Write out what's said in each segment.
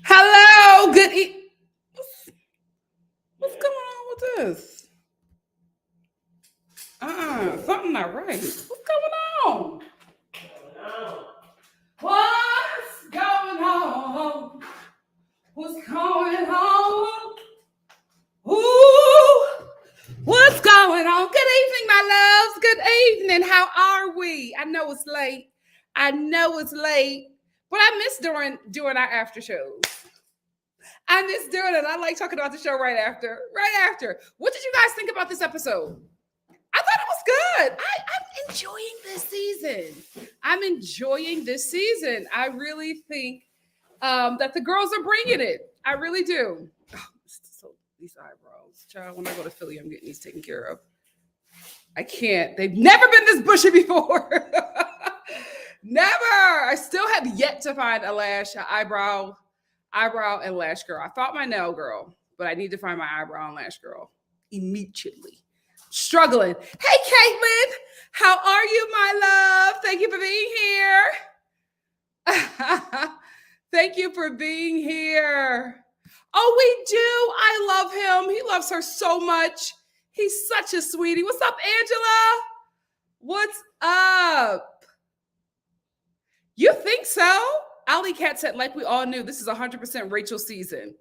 Hello, what's going on with this? Something not right. What's going on? What's going on? What's going on? Ooh, what's going on? Good evening, my loves. Good evening. How are we? I know it's late. But I miss doing our after shows. I miss doing it. I like talking about the show right after. Right after. What did you guys think about this episode? I thought it was good. I'm enjoying this season. I really think that the girls are bringing it. I really do. Oh, so these eyebrows, child. When I go to Philly, I'm getting these taken care of. I can't. They've never been this bushy before. Never. I still have yet to find a eyebrow and lash girl. I found my nail girl, but I need to find my eyebrow and lash girl immediately. Struggling. Hey, Caitlin, how are you, my love? Thank you for being here. Thank you for being here. Oh, we do. I love him. He loves her so much. He's such a sweetie. What's up, Angela? What's up? You think so? Ali Cat said, like we all knew, this is 100% Rachel season.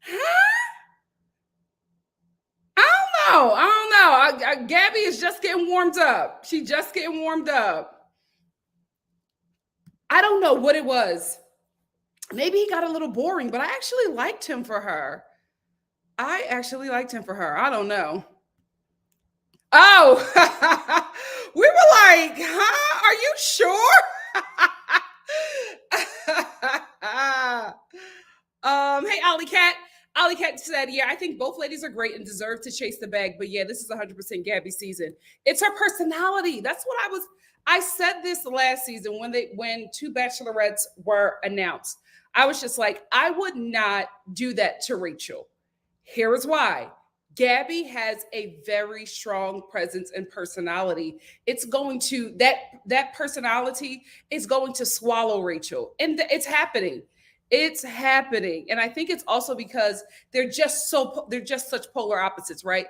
Huh? I don't know. Gabby is just getting warmed up. She's just getting warmed up. I don't know what it was. Maybe he got a little boring, but I actually liked him for her. I don't know. Oh, we were like, huh? Are you sure? Hey, Alley Cat. Alley Cat said, yeah, I think both ladies are great and deserve to chase the bag. But yeah, this is 100% Gabby season. It's her personality. That's what I said this last season when two bachelorettes were announced. I was just like, I would not do that to Rachel. Here is why. Gabby has a very strong presence and personality. It's going to that personality is going to swallow Rachel, and it's happening. It's happening, and I think it's also because they're just such polar opposites, right?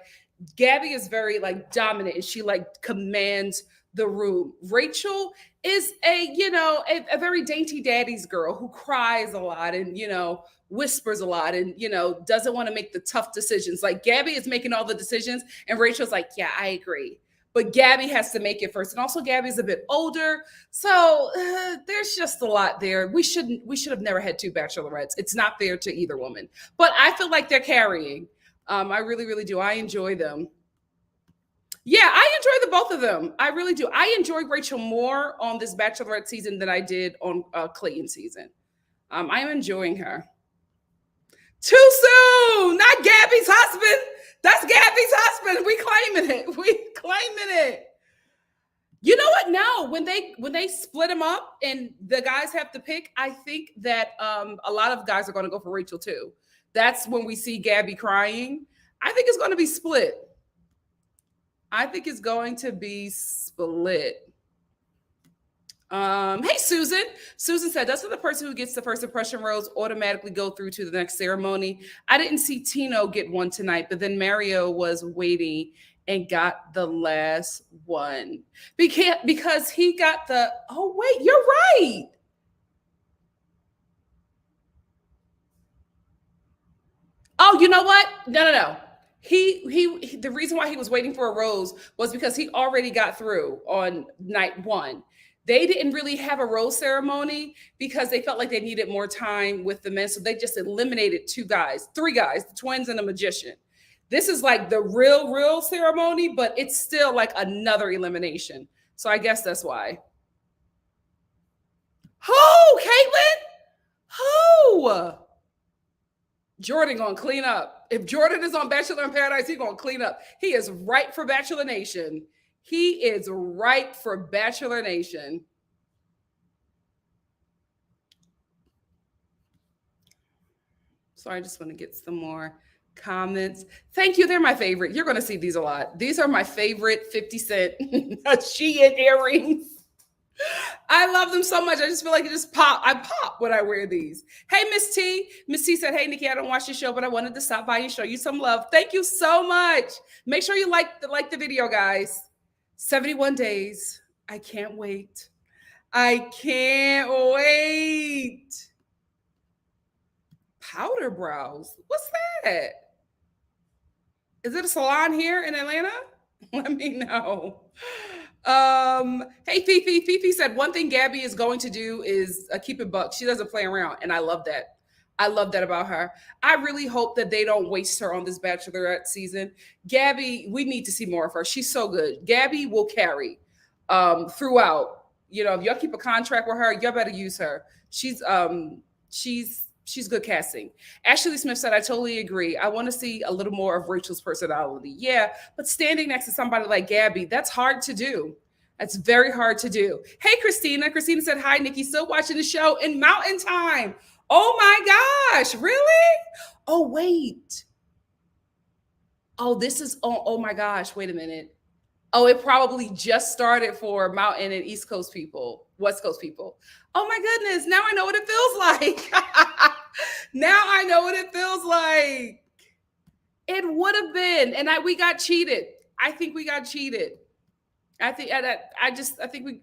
Gabby is very like dominant, and she like commands the room. Rachel is a very dainty daddy's girl who cries a lot and whispers a lot and doesn't want to make the tough decisions. Like Gabby is making all the decisions and Rachel's like, yeah, I agree, but Gabby has to make it first. And also Gabby's a bit older, so there's just a lot there. We should have never had two bachelorettes. It's not fair to either woman, but I feel like they're carrying. I really, really do. I enjoy them. Yeah, I enjoy the both of them. I really do. I enjoy Rachel more on this Bachelorette season than I did on Clayton season. I am enjoying her. Too soon. Not Gabby's husband. That's Gabby's husband. We claiming it. You know what? No, when they split them up and the guys have to pick, I think that a lot of guys are going to go for Rachel too. That's when we see Gabby crying. I think it's going to be split. Hey, Susan. Susan said, doesn't the person who gets the first impression rose automatically go through to the next ceremony? I didn't see Tino get one tonight, but then Mario was waiting and got the last one. Because he got oh, wait, you're right. Oh, you know what? No. He the reason why he was waiting for a rose was because he already got through on night one. They didn't really have a rose ceremony because they felt like they needed more time with the men. So they just eliminated three guys, the twins and a magician. This is like the real ceremony, but it's still like another elimination. So I guess that's why. Who, Caitlin? Who? Jordan gonna clean up. If Jordan is on Bachelor in Paradise, he's gonna clean up. He is right for Bachelor Nation. He is right for Bachelor Nation. Sorry, I just want to get some more comments. Thank you. They're my favorite. You're going to see these a lot. These are my favorite 50 Cent Shein earrings. I love them so much. I just feel like it just pop. I pop when I wear these. Hey, Miss T. Miss T said, "Hey, Nikki, I don't watch the show, but I wanted to stop by and show you some love. Thank you so much. Make sure you like the video, guys. 71 days. I can't wait. I can't wait. Powder brows. What's that? Is it a salon here in Atlanta? Let me know. Hey Fifi. Fifi said one thing Gabby is going to do is keep it buck. She doesn't play around, and I love that. I love that about her. I really hope that they don't waste her on this Bachelorette season. Gabby, we need to see more of her. She's so good. Gabby will carry throughout. You know, if y'all keep a contract with her, y'all better use her. She's good casting. Ashley Smith said, I totally agree. I want to see a little more of Rachel's personality. Yeah, but standing next to somebody like Gabby, that's hard to do. That's very hard to do. Hey, Christina. Christina said, hi, Nikki. Still watching the show in Mountain Time. Oh my gosh, really? Oh, wait. Oh my gosh, wait a minute. Oh, it probably just started for Mountain and East Coast people, West Coast people. Oh my goodness, now I know what it feels like. Now I know what it feels like. It would have been, and we got cheated. I think we got cheated. I think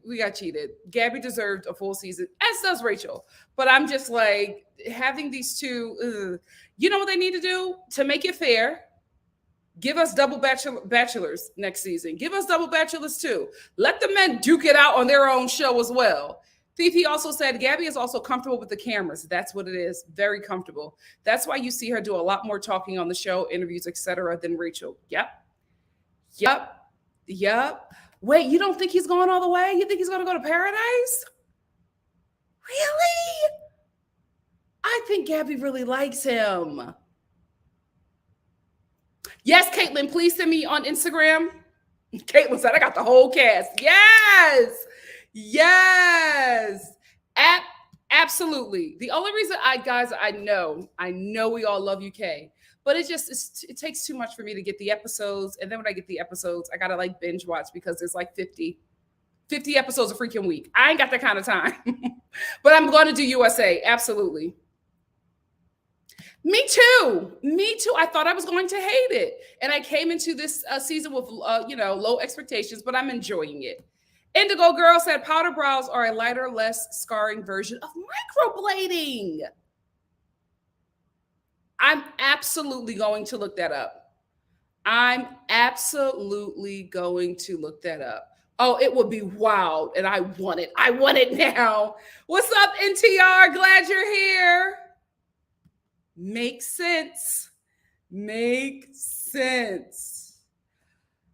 we got cheated. Gabby deserved a full season, as does Rachel. But I'm just like having these two. You know what they need to do to make it fair? Give us double bachelors next season. Give us double bachelors too. Let the men duke it out on their own show as well. Fifi also said Gabby is also comfortable with the cameras. That's what it is. Very comfortable. That's why you see her do a lot more talking on the show, interviews, etc., than Rachel. Yep. Wait, you don't think he's going all the way? You think he's going to go to paradise? Really? I think Gabby really likes him. Yes, Caitlin, please send me on Instagram. Caitlin said, I got the whole cast. Yes. Absolutely. The only reason I know we all love UK, but it takes too much for me to get the episodes. And then when I get the episodes, I got to like binge watch because there's like 50 episodes a freaking week. I ain't got that kind of time, but I'm going to do USA. Absolutely. Me too. I thought I was going to hate it. And I came into this season with, low expectations, but I'm enjoying it. Indigo Girl said powder brows are a lighter, less scarring version of microblading. I'm absolutely going to look that up. Oh, it would be wild. And I want it. I want it now. What's up, NTR? Glad you're here. Makes sense.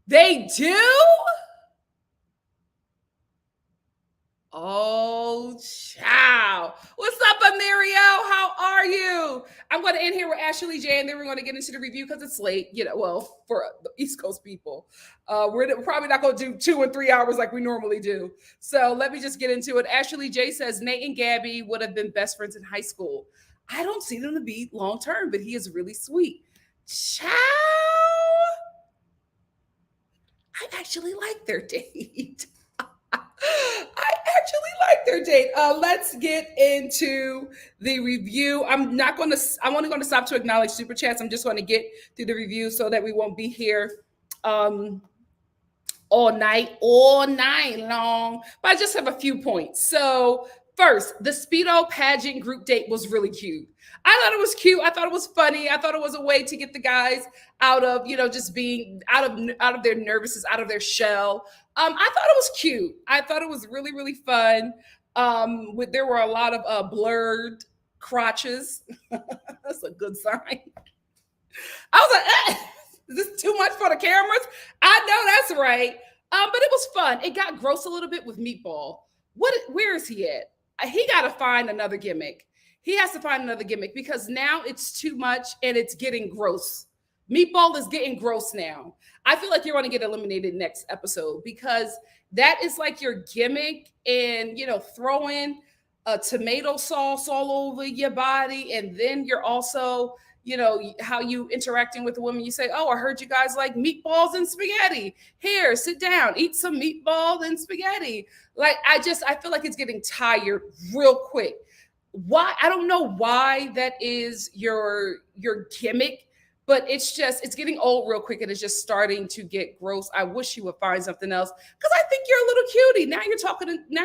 They do? Oh, child. What's up, Amirio? How are you? I'm going to end here with Ashley J, and then we're going to get into the review because it's late, for the East Coast people. We're probably not going to do 2 and 3 hours like we normally do. So let me just get into it. Ashley J says Nate and Gabby would have been best friends in high school. I don't see them to be long term, but he is really sweet. Ciao. I actually like their date. Let's get into the review. I'm only going to stop to acknowledge super chats. I'm just going to get through the review so that we won't be here all night long. But I just have a few points. So first, the Speedo pageant group date was really cute. I thought it was cute. I thought it was funny. I thought it was a way to get the guys out of, just being out of their nervousness, out of their shell. I thought it was cute. I thought it was really, really fun. There were a lot of blurred crotches. That's a good sign. I was like, is this too much for the cameras? I know that's right. But it was fun. It got gross a little bit with Meatball. Where is he at? He got to find another gimmick. He has to find another gimmick because now it's too much and it's getting gross. Meatball is getting gross now. I feel like you're going to get eliminated next episode because that is like your gimmick, and throwing a tomato sauce all over your body, and then you're also how you interacting with the woman. You say, oh, I heard you guys like meatballs and spaghetti. Here, sit down, eat some meatball and spaghetti. Like, I feel like it's getting tired real quick. Why? I don't know why that is your gimmick, but it's getting old real quick, and it's just starting to get gross. I wish you would find something else, because I think you're a little cutie. Now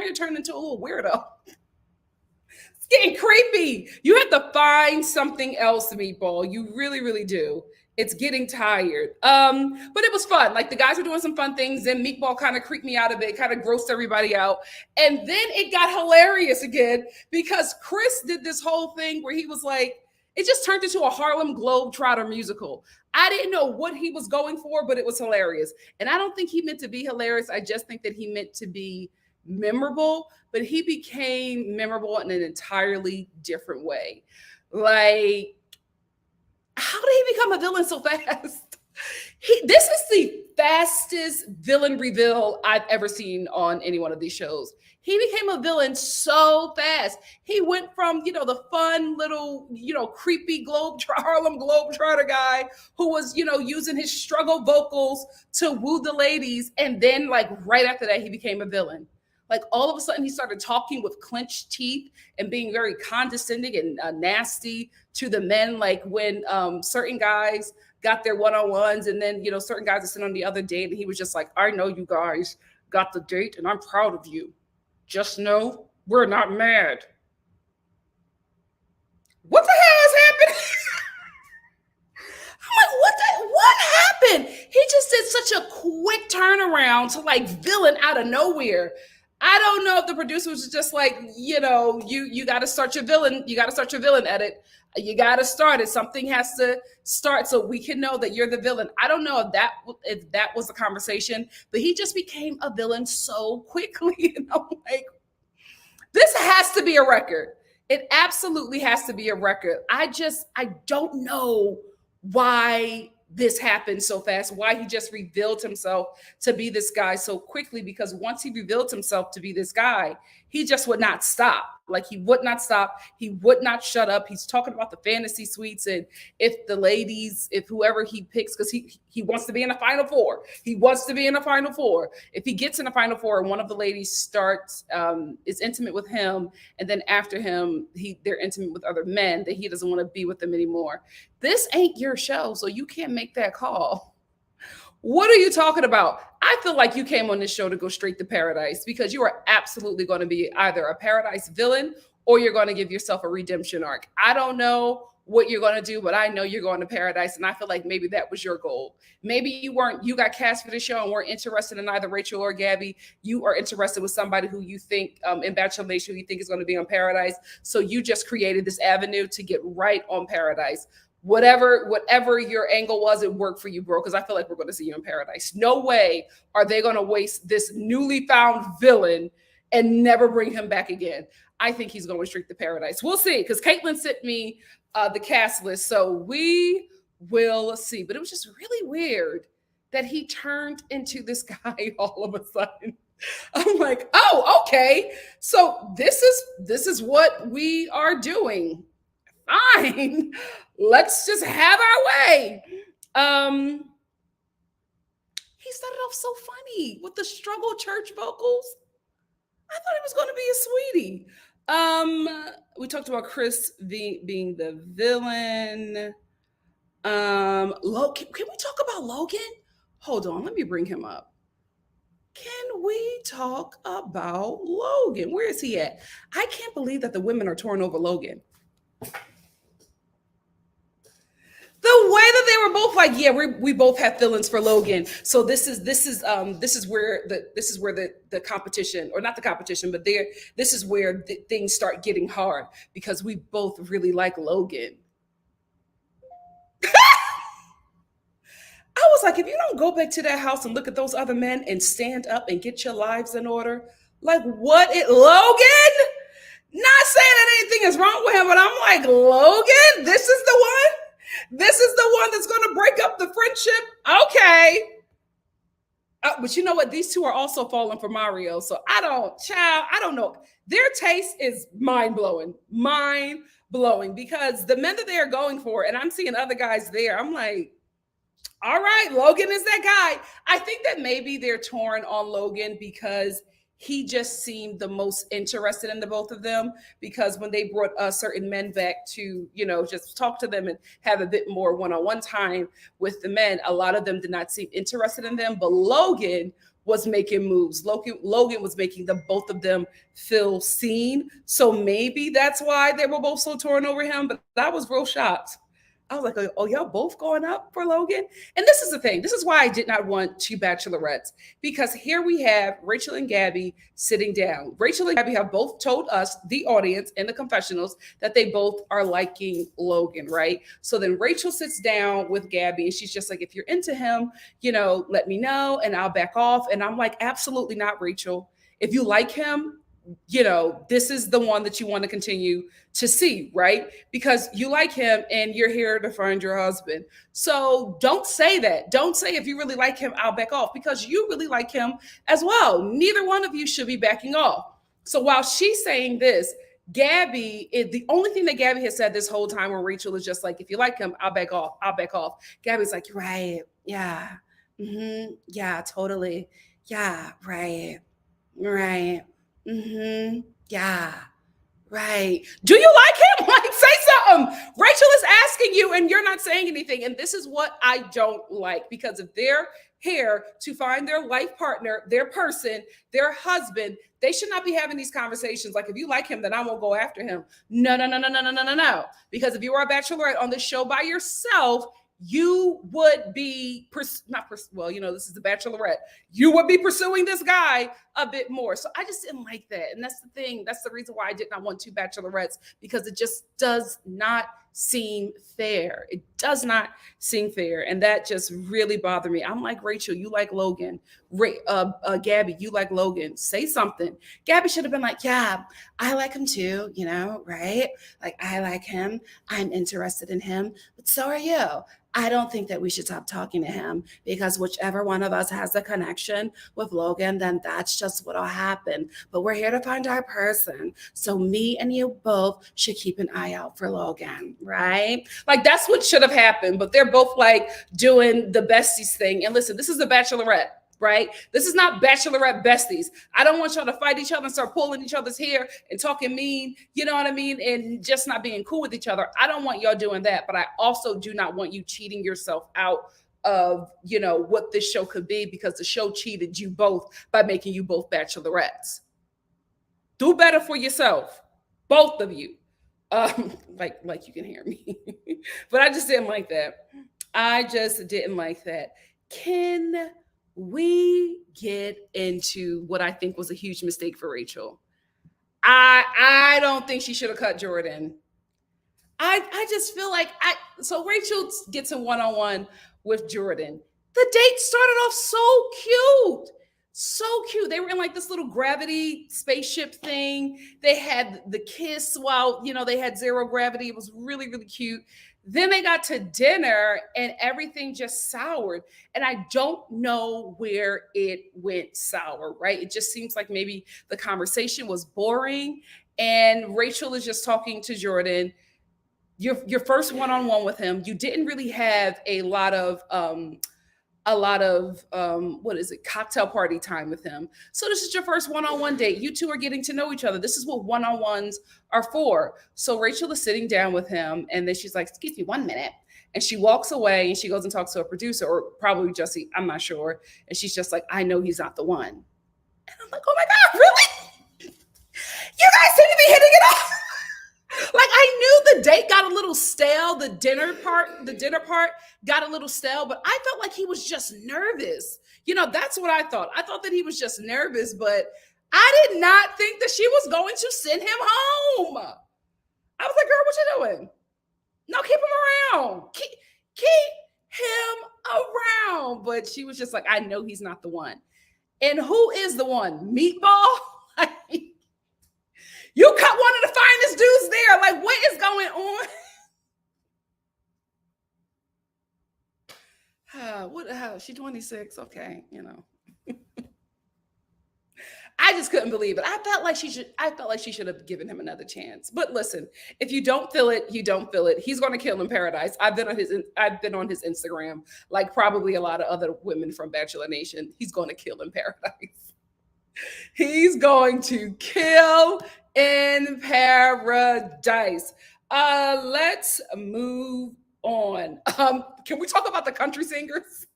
you're turning into a little weirdo. It's getting creepy. You have to find something else, Meatball. You really, really do. It's getting tired. But it was fun. Like, the guys were doing some fun things, and Meatball kind of creeped me out a bit, kind of grossed everybody out. And then it got hilarious again, because Chris did this whole thing where he was like, it just turned into a Harlem Globetrotter musical. I didn't know what he was going for, but it was hilarious. And I don't think he meant to be hilarious. I just think that he meant to be memorable, but he became memorable in an entirely different way. Like, how did he become a villain so fast? This is the fastest villain reveal I've ever seen on any one of these shows. He became a villain so fast. He went from, the fun little, creepy Harlem Globetrotter guy who was, using his struggle vocals to woo the ladies. And then, like, right after that, he became a villain. Like, all of a sudden, he started talking with clenched teeth and being very condescending and nasty to the men. Like, when certain guys got their one-on-ones, and then, certain guys are sitting on the other date, and he was just like, I know you guys got the date, and I'm proud of you. Just know we're not mad. What the hell is happening? I'm like, what happened? He just did such a quick turnaround to, like, villain out of nowhere. I don't know if the producer was just like, you got to start your villain. You got to start your villain edit. You got to start it. Something has to start so we can know that you're the villain. I don't know if that was the conversation, but he just became a villain so quickly. And I'm like, this has to be a record. It absolutely has to be a record. I don't know why this happened so fast, why he just revealed himself to be this guy so quickly, because once he revealed himself to be this guy, he just would not stop. Like, he would not stop. He would not shut up. He's talking about the fantasy suites, and if whoever he picks, because he wants to be in the Final Four. He wants to be in the Final Four. If he gets in the Final Four and one of the ladies is intimate with him, and then after him, they're intimate with other men, that he doesn't want to be with them anymore. This ain't your show, so you can't make that call. What are you talking about? I feel like you came on this show to go straight to paradise, because you are absolutely going to be either a paradise villain or you're going to give yourself a redemption arc. I don't know what you're going to do, but I know you're going to paradise. And I feel like maybe that was your goal. Maybe you got cast for the show and weren't interested in either Rachel or Gabby. You are interested with somebody who you think in Bachelor Nation, who you think is going to be on Paradise. So you just created this avenue to get right on Paradise. Whatever your angle was, it worked for you, bro, because I feel like we're going to see you in Paradise. No way are they going to waste this newly found villain and never bring him back again. I think he's going straight to Paradise. We'll see, because Caitlin sent me the cast list, so we will see. But it was just really weird that he turned into this guy all of a sudden. I'm like, oh, okay. So this is what we are doing. Fine, let's just have our way. He started off so funny with the struggle church vocals. I thought he was going to be a sweetie. We talked about Chris being the villain. Logan, can we talk about Logan? Hold on, let me bring him up. Can we talk about Logan? Where is he at? I can't believe that the women are torn over Logan. The way that they were both like, yeah, we both have feelings for Logan. So this is where the competition, or not the competition, but this is where things start getting hard, because we both really like Logan. I was like, if you don't go back to that house and look at those other men and stand up and get your lives in order, like, Logan? Not saying that anything is wrong with him, but I'm like, Logan, this is the one? This is the one that's going to break up the friendship? Okay. But you know what? These two are also falling for Mario. So I don't know. Their taste is mind blowing because the men that they are going for, and I'm seeing other guys there, I'm like, all right, Logan is that guy. I think that maybe they're torn on Logan because he just seemed the most interested in the both of them. Because when they brought certain men back to, just talk to them and have a bit more one on one time with the men, a lot of them did not seem interested in them. But Logan was making moves. Logan was making the both of them feel seen. So maybe that's why they were both so torn over him. But I was real shocked. I was like, oh, y'all both going up for Logan? And this is the thing. This is why I did not want two bachelorettes, because here we have Rachel and Gabby sitting down. Rachel and Gabby have both told us, the audience, in the confessionals, that they both are liking Logan, right? So then Rachel sits down with Gabby and she's just like, if you're into him, let me know and I'll back off. And I'm like, absolutely not, Rachel. If you like him, this is the one that you want to continue to see, right? Because you like him and you're here to find your husband. So don't say that. Don't say, if you really like him, I'll back off, because you really like him as well. Neither one of you should be backing off. So while she's saying this, Gabby, the only thing that Gabby has said this whole time when Rachel is just like, if you like him, I'll back off. I'll back off. Gabby's like, right. Yeah. Yeah, totally. Yeah. Right. Right. Yeah. Right. Do you like him? Like, say something. Rachel is asking you and you're not saying anything. And this is what I don't like, because if they're here to find their life partner, their person, their husband, they should not be having these conversations. Like, if you like him, then I won't go after him. No, no, no, no, no, no, no, no, no. Because if you are a bachelorette on this show by yourself, you would be this is the Bachelorette. You would be pursuing this guy a bit more. So I just didn't like that. And that's the thing. That's the reason why I did not want two bachelorettes, because it just does not seem fair. It does not seem fair. And that just really bothered me. I'm like, Rachel, you like Logan. Gabby, you like Logan. Say something. Gabby should have been like, yeah, I like him too, right? Like, I like him. I'm interested in him. But so are you. I don't think that we should stop talking to him, because whichever one of us has a connection with Logan, then that's just what'll happen. But we're here to find our person. So me and you both should keep an eye out for Logan, right? Like, that's what should have happened. But they're both like doing the besties thing. And listen, this is the Bachelorette. Right? This is not Bachelorette besties. I don't want y'all to fight each other and start pulling each other's hair and talking mean, you know what I mean? And just not being cool with each other. I don't want y'all doing that, but I also do not want you cheating yourself out of, what this show could be, because the show cheated you both by making you both bachelorettes. Do better for yourself, both of you. Like you can hear me. But I just didn't like that. I just didn't like that. Can we get into what I think was a huge mistake for Rachel? I don't think she should have cut Jordan. I just feel like so Rachel gets a one-on-one with Jordan. The date started off so cute. So cute. They were in like this little gravity spaceship thing. They had the kiss while, they had zero gravity. It was really, really cute. Then they got to dinner and everything just soured. And I don't know where it went sour, right? It just seems like maybe the conversation was boring. And Rachel is just talking to Jordan. Your first one-on-one with him, you didn't really have a lot of cocktail party time with him. So this is your first one-on-one date. You two are getting to know each other. This is what one-on-ones are for. So Rachel is sitting down with him, and then she's like, excuse me 1 minute. And she walks away and she goes and talks to a producer, or probably Jesse, I'm not sure. And she's just like, I know he's not the one. And I'm like, oh my God, really? You guys seem to be hitting it off. Like, I knew the date got a little stale. The dinner part got a little stale, but I felt like he was just nervous. That's what I thought. I thought that he was just nervous, but I did not think that she was going to send him home. I was like, girl, what you doing? No, keep him around. Keep him around. But she was just like, I know he's not the one. And who is the one? Meatball? You cut one of the finest dudes there. Like, what is going on? She's 26. Okay, I just couldn't believe it. I felt like she should have given him another chance. But listen, if you don't feel it, you don't feel it. He's going to kill in paradise. I've been on his Instagram, like probably a lot of other women from Bachelor Nation. He's going to kill in paradise. He's going to kill in paradise. Let's move on. Can we talk about the country singers?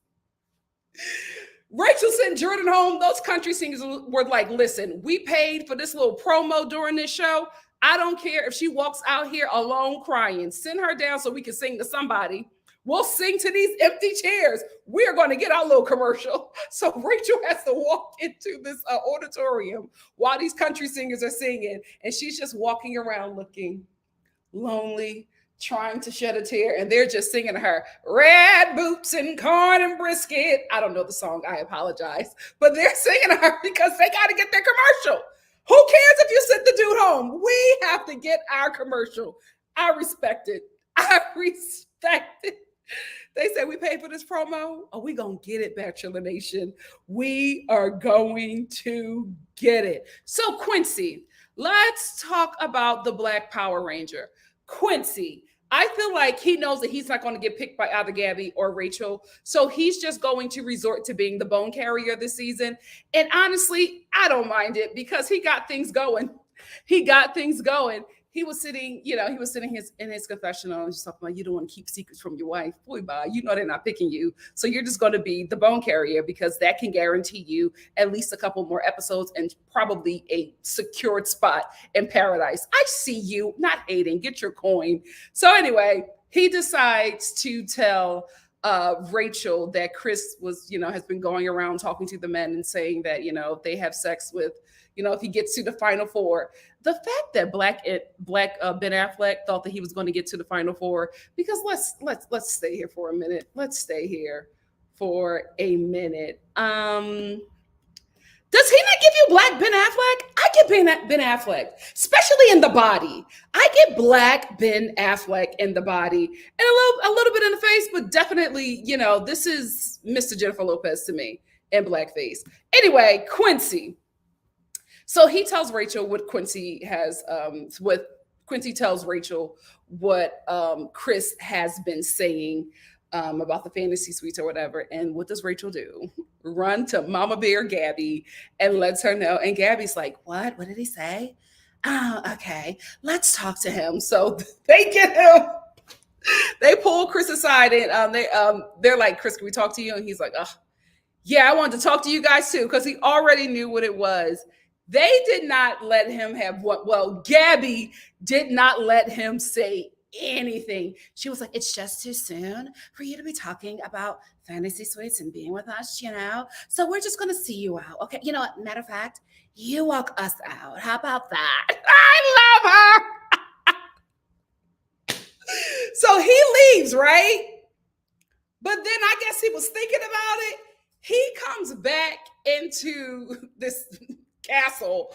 Rachel sent Jordan home. Those country singers were like, listen, we paid for this little promo during this show. I don't care if she walks out here alone crying. Send her down so we can sing to somebody. We'll sing to these empty chairs. We're going to get our little commercial. So Rachel has to walk into this auditorium while these country singers are singing. And she's just walking around looking lonely, trying to shed a tear, and they're just singing to her red boots and corn and brisket. I don't know the song, I apologize, but they're singing to her because they got to get their commercial. Who cares if you sent the dude home? We have to get our commercial. I respect it. They said we paid for this promo. Oh, we gonna get it, Bachelor Nation. We are going to get it. So Quincy, let's talk about the Black Power Ranger. Quincy, I feel like he knows that he's not going to get picked by either Gabby or Rachel. So he's just going to resort to being the bone carrier this season. And honestly, I don't mind it because he got things going. He was sitting, in his confessional and just talking about, you don't want to keep secrets from your wife. Boy, bye. You know they're not picking you. So you're just going to be the bone carrier because that can guarantee you at least a couple more episodes and probably a secured spot in paradise. I see you, not hating. Get your coin. So anyway, he decides to tell Rachel that Chris has been going around talking to the men and saying that, they have sex with, if he gets to the final four. The fact that Black Ben Affleck thought that he was going to get to the final four, because let's stay here for a minute. Does he not give you Black Ben Affleck? I get Ben Affleck, especially in the body. I get Black Ben Affleck in the body and a little bit in the face, but definitely, this is Mr. Jennifer Lopez to me in blackface. Anyway, Quincy. So he tells Rachel what Quincy tells Rachel what Chris has been saying about the fantasy suites or whatever. And what does Rachel do? Run to Mama Bear Gabby and lets her know. And Gabby's like, what? What did he say? Oh, okay. Let's talk to him. So they get him. They pull Chris aside and they're like, Chris, can we talk to you? And he's like, oh, yeah, I wanted to talk to you guys too, because he already knew what it was. They did not let him have Gabby did not let him say anything. She was like, it's just too soon for you to be talking about fantasy suites and being with us, So we're just going to see you out. Okay. You know what? Matter of fact, you walk us out. How about that? I love her. So he leaves, right? But then I guess he was thinking about it. He comes back into this castle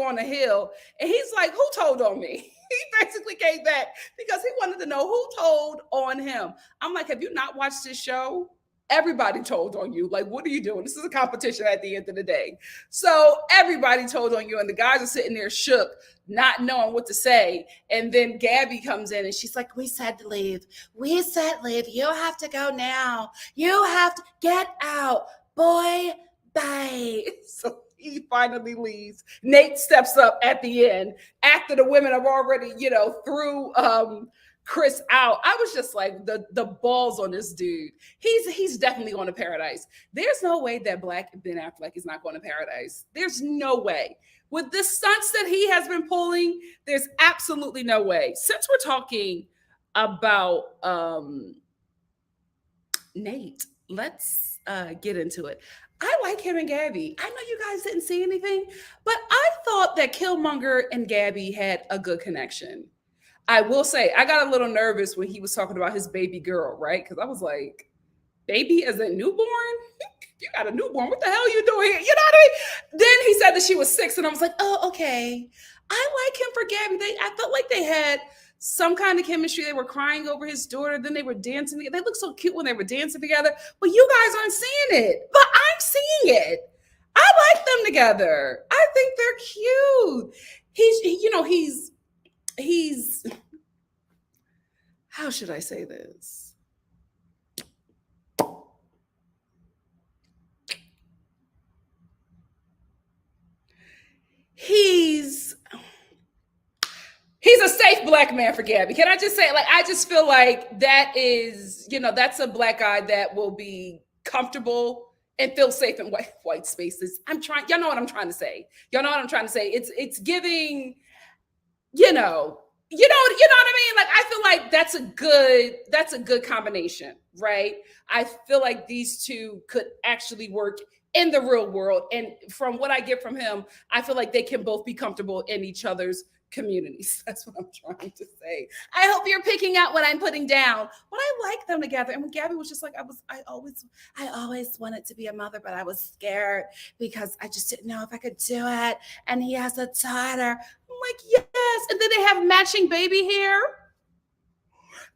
on the hill, and he's like, who told on me? He basically came back because he wanted to know who told on him. I'm like, have you not watched this show? Everybody told on you. Like, what are you doing? This is a competition at the end of the day. So everybody told on you, and the guys are sitting there shook, not knowing what to say. And then Gabby comes in and she's like, we said leave. You have to go now. You have to get out. Boy, bye. So he finally leaves. Nate steps up at the end after the women have already, threw Chris out. I was just like, the balls on this dude. He's definitely going to paradise. There's no way that Black Ben Affleck is not going to paradise. There's no way. With the stunts that he has been pulling, there's absolutely no way. Since we're talking about Nate, let's get into it. I like him and Gabby. I know you guys didn't see anything, but I thought that Killmonger and Gabby had a good connection. I will say, I got a little nervous when he was talking about his baby girl, right? Because I was like, baby as a newborn? You got a newborn. What the hell are you doing here? You know what I mean? Then he said that she was 6, and I was like, oh, okay. I like him for Gabby. I felt like they had some kind of chemistry. They were crying over his daughter. Then they were dancing together. They looked so cute when they were dancing together. But you guys aren't seeing it. But I'm seeing it. I like them together. I think they're cute. He's how should I say this? He's a safe black man for Gabby. Can I just say, like, I just feel like that is, that's a black guy that will be comfortable and feel safe in white spaces. Y'all know what I'm trying to say. Y'all know what I'm trying to say. It's giving, you know what I mean? Like, I feel like that's a good combination, right? I feel like these two could actually work in the real world. And from what I get from him, I feel like they can both be comfortable in each other's communities. That's what I'm trying to say. I hope you're picking out what I'm putting down. But I like them together. And when Gabby was just like, I always wanted to be a mother, but I was scared because I just didn't know if I could do it. And he has a daughter. I'm like, yes. And then they have matching baby hair.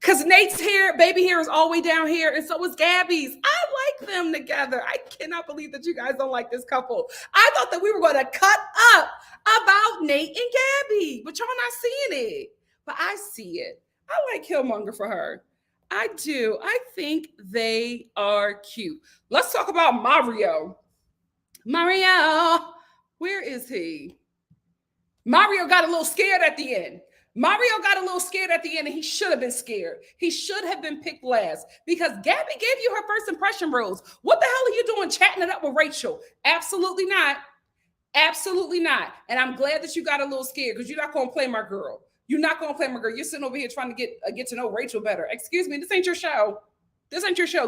Because Nate's hair, baby hair is all the way down here, and so is Gabby's. I like them together. I cannot believe that you guys don't like this couple. I thought that we were going to cut up about Nate and Gabby, but y'all not seeing it. But I see it. I like Killmonger for her. I do. I think they are cute. Let's talk about Mario. Mario, where is he? Mario got a little scared at the end. And he should have been scared. He should have been picked last because Gabby gave you her first impression rose. What the hell are you doing chatting it up with Rachel? Absolutely not. Absolutely not. And I'm glad that you got a little scared because you're not going to play my girl. You're not going to play my girl. You're sitting over here trying to get to know Rachel better. Excuse me, this ain't your show.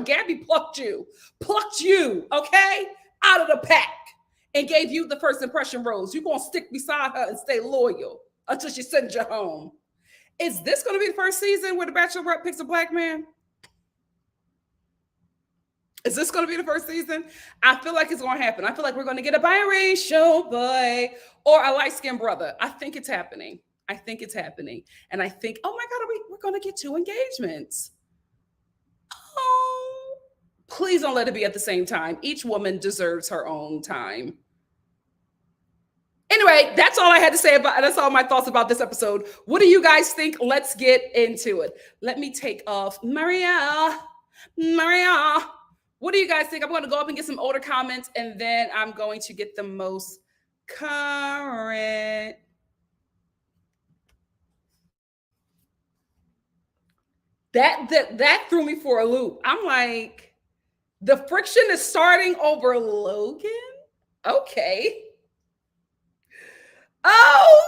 Gabby plucked you, okay, out of the pack and gave you the first impression rose. You're going to stick beside her and stay loyal until she sends you home. Is this going to be the first season where the Bachelorette picks a black man? Is this going to be the first season? I feel like it's going to happen. I feel like we're going to get a biracial boy or a light-skinned brother. I think it's happening. And I think, oh my God, we're going to get 2 engagements. Oh, please don't let it be at the same time. Each woman deserves her own time. Anyway, that's all I had to say that's all my thoughts about this episode. What do you guys think? Let's get into it. Let me take off Maria. What do you guys think? I'm going to go up and get some older comments, and then I'm going to get the most current. That threw me for a loop. I'm like, the friction is starting over Logan? Okay. Hot.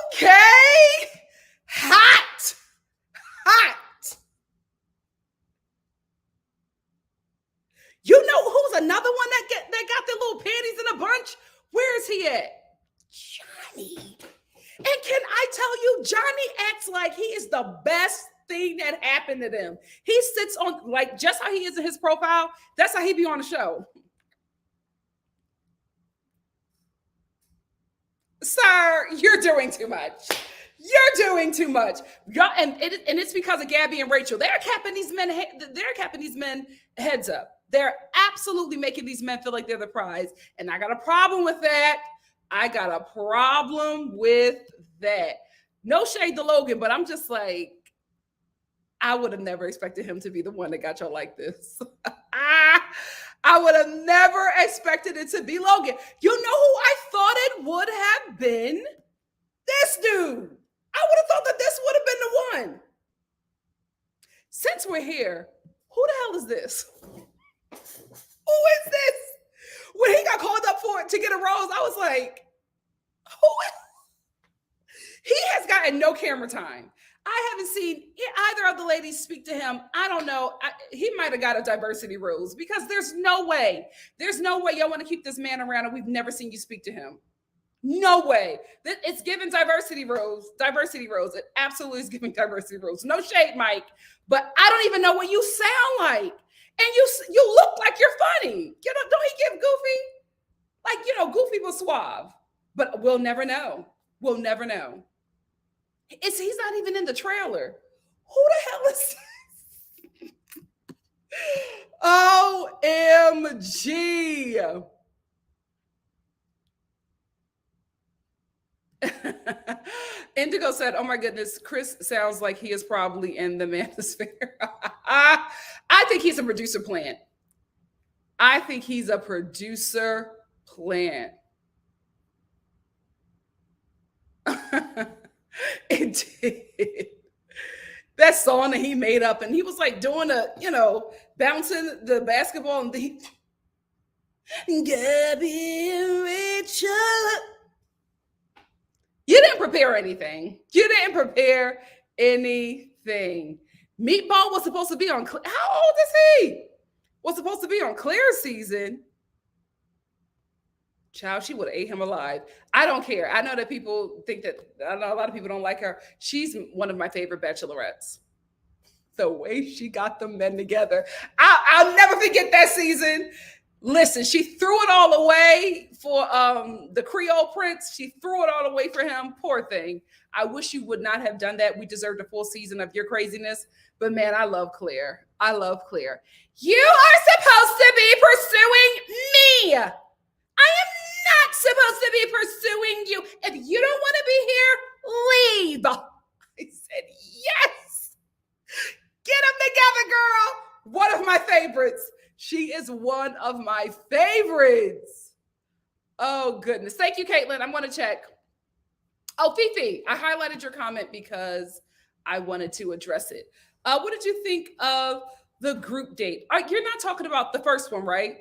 You know who's another one that got their little panties in a bunch? Where is he at? Johnny. And can I tell you, Johnny acts like he is the best thing that happened to them. He sits on, like, just how he is in his profile, that's how he be on the show. Sir, you're doing too much. Y'all, and it's because of Gabby and Rachel. They're capping these men heads up. They're absolutely making these men feel like they're the prize. And I got a problem with that. No shade to Logan, but I'm just like, I would have never expected him to be the one that got y'all like this. I would have never expected it to be Logan. You know who I thought it would have been? This dude. I would have thought that this would have been the one. Since we're here, who the hell is this? Who is this? When he got called up for it to get a rose, I was like, who is? He has gotten no camera time. I haven't seen either of the ladies speak to him. I don't know. He might have got a diversity rose because there's no way y'all want to keep this man around and we've never seen you speak to him. No way. It's giving diversity rose. It absolutely is giving diversity rose. No shade, Mike, but I don't even know what you sound like. And you look like you're funny. You know, don't he give Goofy? Like, Goofy was suave, but we'll never know. He's not even in the trailer. Who the hell is this? OMG. Indigo said, "Oh my goodness, Chris sounds like he is probably in the manosphere." I think he's a producer plant. I think he's a producer plant. It did. That song that he made up, and he was like doing bouncing the basketball, and the Gabby and Rachel. You didn't prepare anything. You didn't prepare anything. Meatball was supposed to be on. How old is he? Was supposed to be on Claire's season. Child, she would have ate him alive. I don't care. I know that people think that, I know a lot of people don't like her. She's one of my favorite bachelorettes. The way she got the men together. I'll never forget that season. Listen, she threw it all away for the Creole Prince. She threw it all away for him. Poor thing. I wish you would not have done that. We deserved a full season of your craziness. But man, I love Claire. I love Claire. You are supposed to be pursuing me. I am not supposed to be pursuing you. If you don't want to be here, leave. I said, yes. Get them together, girl. One of my favorites. She is one of my favorites. Oh, goodness. Thank you, Caitlin. I'm going to check. Oh, Fifi, I highlighted your comment because I wanted to address it. What did you think of the group date? You're not talking about the first one, right?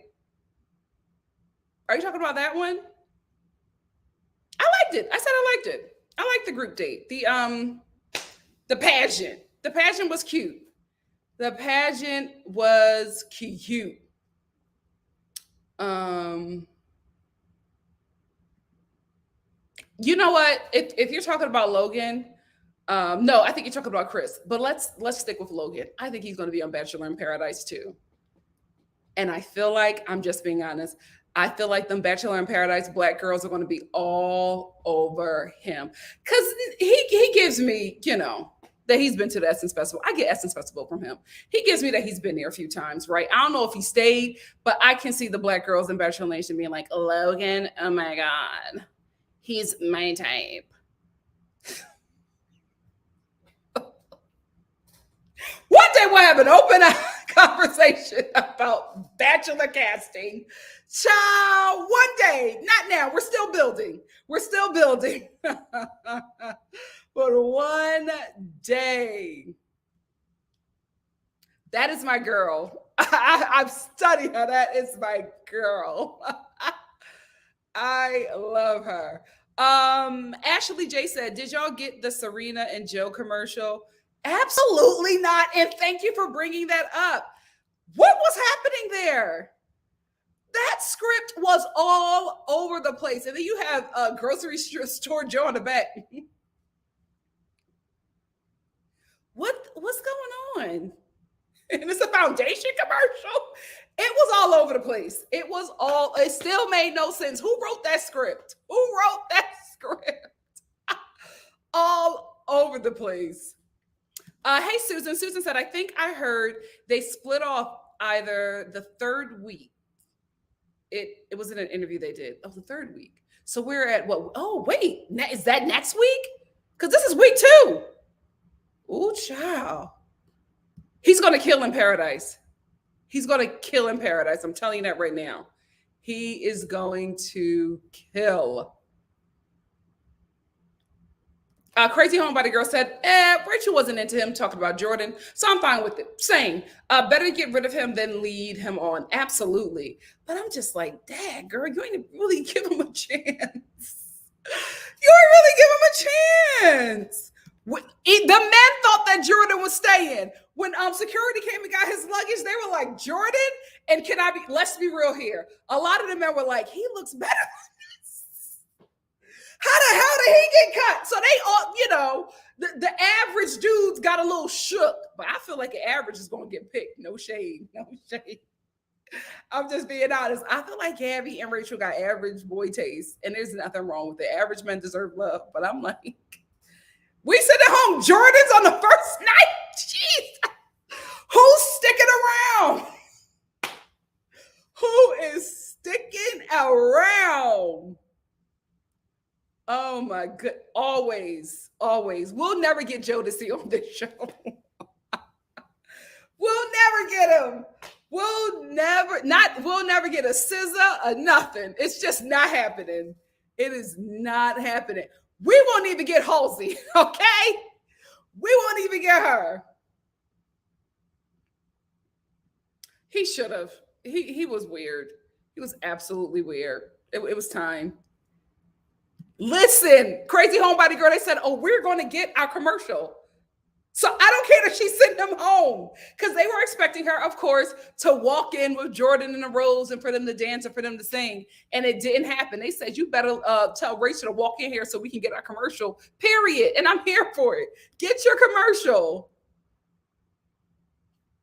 Are you talking about that one? I liked it. I said I liked it. I liked the group date. The pageant. The pageant was cute. The pageant was cute. You know what? If you're talking about Logan, no, I think you're talking about Chris. But let's stick with Logan. I think he's going to be on Bachelor in Paradise too. And I feel like, I'm just being honest, I feel like them Bachelor in Paradise black girls are going to be all over him. Because he gives me, that he's been to the Essence Festival. I get Essence Festival from him. He gives me that he's been there a few times, right? I don't know if he stayed, but I can see the black girls in Bachelor Nation being like, Logan, oh my God, he's my type. One day we'll have an open conversation about Bachelor casting. Child, one day, not now. We're still building. But one day. That is my girl. I've studied her. That is my girl. I love her. Ashley J said, did y'all get the Serena and Joe commercial? Absolutely not. And thank you for bringing that up. What was happening there? That script was all over the place. And then you have a grocery store Joe on the back. What's going on? And it's a foundation commercial. It was all over the place. It still made no sense. Who wrote that script? All over the place. Hey, Susan. Susan said, I think I heard they split off either the third week. It was in an interview they did. Oh, the third week. So we're at what? Oh, wait. Is that next week? Because this is week 2. Ooh, child. He's going to kill in paradise. I'm telling you that right now. He is going to kill. Crazy Homebody Girl said, Rachel wasn't into him talking about Jordan, so I'm fine with it. Same. Better get rid of him than lead him on. Absolutely. But I'm just like, dad, girl, you ain't really give him a chance. The men thought that Jordan was staying. When security came and got his luggage, they were like, Jordan? And let's be real here. A lot of the men were like, he looks better than this. How the hell did he get cut? So they all, the average dudes got a little shook. But I feel like an average is going to get picked. No shade. I'm just being honest. I feel like Gabby and Rachel got average boy taste. And there's nothing wrong with it. Average men deserve love. But I'm like, we sit at home, Jordans on the first night. Jeez. Who's sticking around? Who is sticking around? Oh my good. Always, always. We'll never get Jodeci on this show. We'll never get him. We'll never get a SZA, a nothing. It's just not happening. It is not happening. We won't even get Halsey, okay? We won't even get her. He should have. He was weird. He was absolutely weird. It was time. Listen, crazy homebody girl, they said, oh, we're going to get our commercial. So I don't care that she sent them home because they were expecting her, of course, to walk in with Jordan and the Rose and for them to dance and for them to sing. And it didn't happen. They said, you better tell Rachel to walk in here so we can get our commercial, period. And I'm here for it. Get your commercial.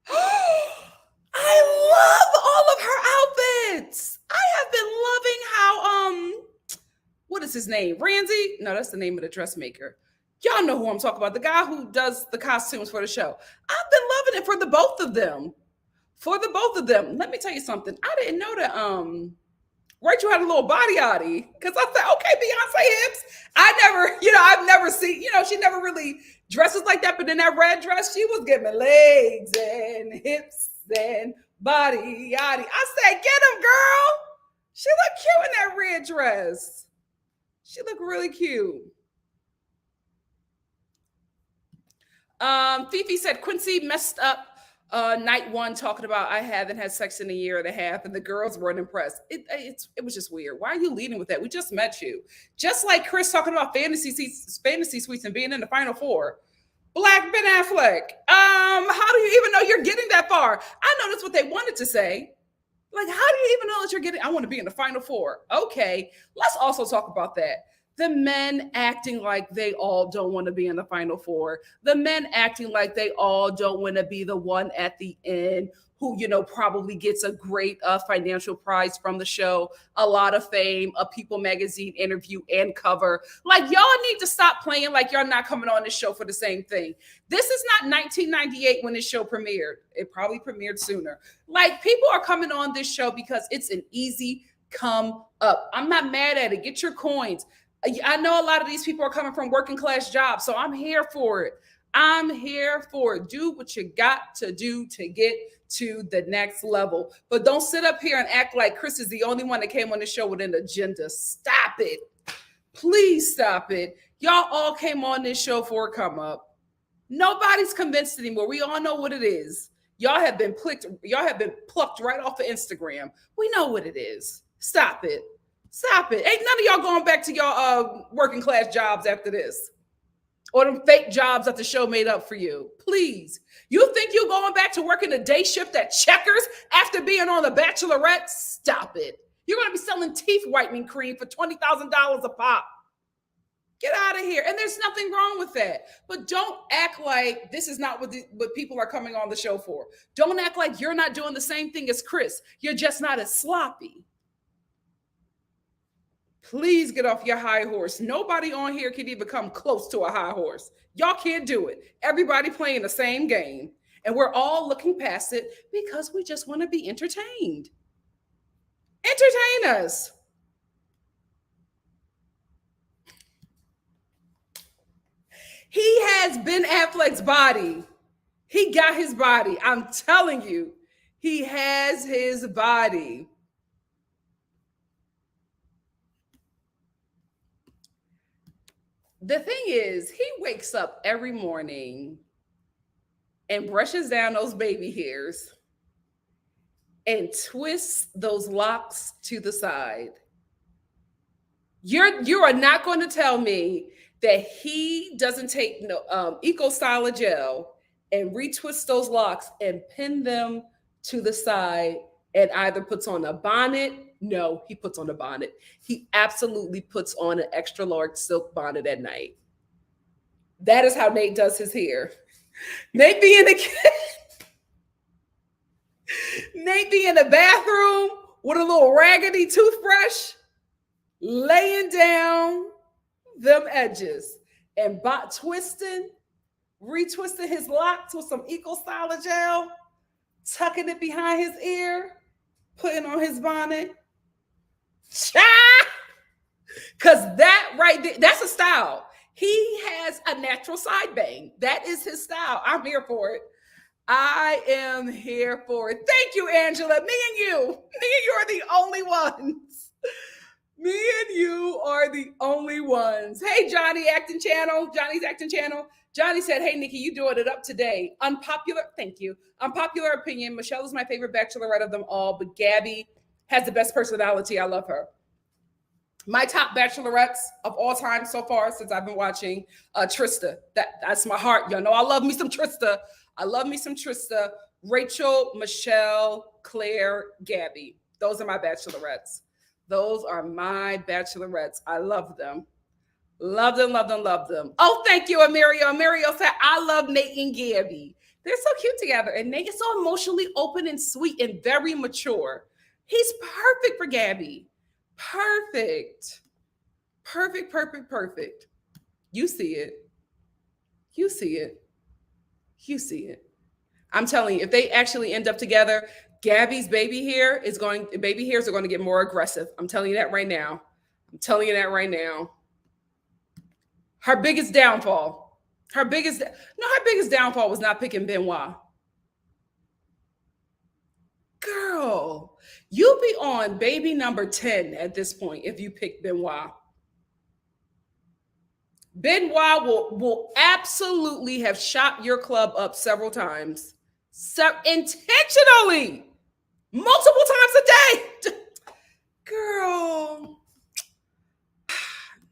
I love all of her outfits. I have been loving how what is his name? Ramsey? No, that's the name of the dressmaker. Y'all know who I'm talking about. The guy who does the costumes for the show. I've been loving it for the both of them. For the both of them. Let me tell you something. I didn't know that Rachel had a little body oddy. Because I said, okay, Beyonce hips. I've never seen, she never really dresses like that. But in that red dress, she was giving legs and hips and body yaddy. I said, get him, girl. She looked cute in that red dress. She looked really cute. Fifi said Quincy messed up night one talking about I haven't had sex in a year and a half, and the girls weren't impressed. It was just weird. Why are you leading with that? We just met you. Just like Chris talking about fantasy suites and being in the final four. Black Ben Affleck. How do you even know you're getting that far? I know that's what they wanted to say. Like, how do you even know that you're getting? I want to be in the final four. Okay, let's also talk about that. The men acting like they all don't want to be in the final four. The men acting like they all don't want to be the one at the end who, probably gets a great financial prize from the show, a lot of fame, a People magazine interview and cover. Like, y'all need to stop playing like y'all not coming on this show for the same thing. This is not 1998 when this show premiered. It probably premiered sooner. Like, people are coming on this show because it's an easy come up. I'm not mad at it. Get your coins. I know a lot of these people are coming from working class jobs, so I'm here for it. I'm here for it. Do what you got to do to get to the next level. But don't sit up here and act like Chris is the only one that came on the show with an agenda. Stop it. Please stop it. Y'all all came on this show for a come up. Nobody's convinced anymore. We all know what it is. Y'all have been plucked right off of Instagram. We know what it is. Stop it. Stop it. Ain't none of y'all going back to y'all working class jobs after this. Or them fake jobs that the show made up for you. Please. You think you going back to working a day shift at Checkers after being on the Bachelorette? Stop it. You're going to be selling teeth whitening cream for $20,000 a pop. Get out of here. And there's nothing wrong with that. But don't act like this is not what people are coming on the show for. Don't act like you're not doing the same thing as Chris. You're just not as sloppy. Please get off your high horse. Nobody on here can even come close to a high horse. Y'all can't do it. Everybody playing the same game. And we're all looking past it because we just want to be entertained. Entertain us. He has Ben Affleck's body. He got his body. I'm telling you, he has his body. The thing is, he wakes up every morning and brushes down those baby hairs and twists those locks to the side. You are not going to tell me that he doesn't take Eco-Styler gel and retwist those locks and pin them to the side and either puts on a bonnet. No, he puts on a bonnet. He absolutely puts on an extra large silk bonnet at night. That is how Nate does his hair. Nate be in the bathroom with a little raggedy toothbrush, laying down them edges and retwisting his locks with some Eco-Styler gel, tucking it behind his ear, putting on his bonnet. Because that right there, that's a style. He has a natural side bang. That is his style. I'm here for it. I am here for it. Thank you, Angela. Me and you are the only ones. Me and you are the only ones. Hey, Johnny Acting Channel. Johnny's Acting Channel. Johnny said, hey, Nikki, you doing it up today. Unpopular, thank you. Unpopular opinion. Michelle is my favorite bachelorette of them all, but Gabby has the best personality. I love her. My top bachelorettes of all time so far since I've been watching, Trista. That's my heart. Y'all know I love me some Trista. I love me some Trista. Rachel, Michelle, Claire, Gabby. Those are my bachelorettes. Those are my bachelorettes. I love them. Love them, love them, love them. Oh, thank you, Amirio. Amirio said, I love Nate and Gabby. They're so cute together. And Nate is so emotionally open and sweet and very mature. He's perfect for Gabby. Perfect. Perfect, perfect, perfect. You see it. You see it. You see it. I'm telling you, if they actually end up together, Gabby's baby hairs are going to get more aggressive. I'm telling you that right now. I'm telling you that right now. Her biggest downfall. Her biggest downfall was not picking Benoit. Girl, you'll be on baby number 10 at this point if you pick Benoit. Benoit will absolutely have shot your club up several times. Intentionally. Multiple times a day. Girl.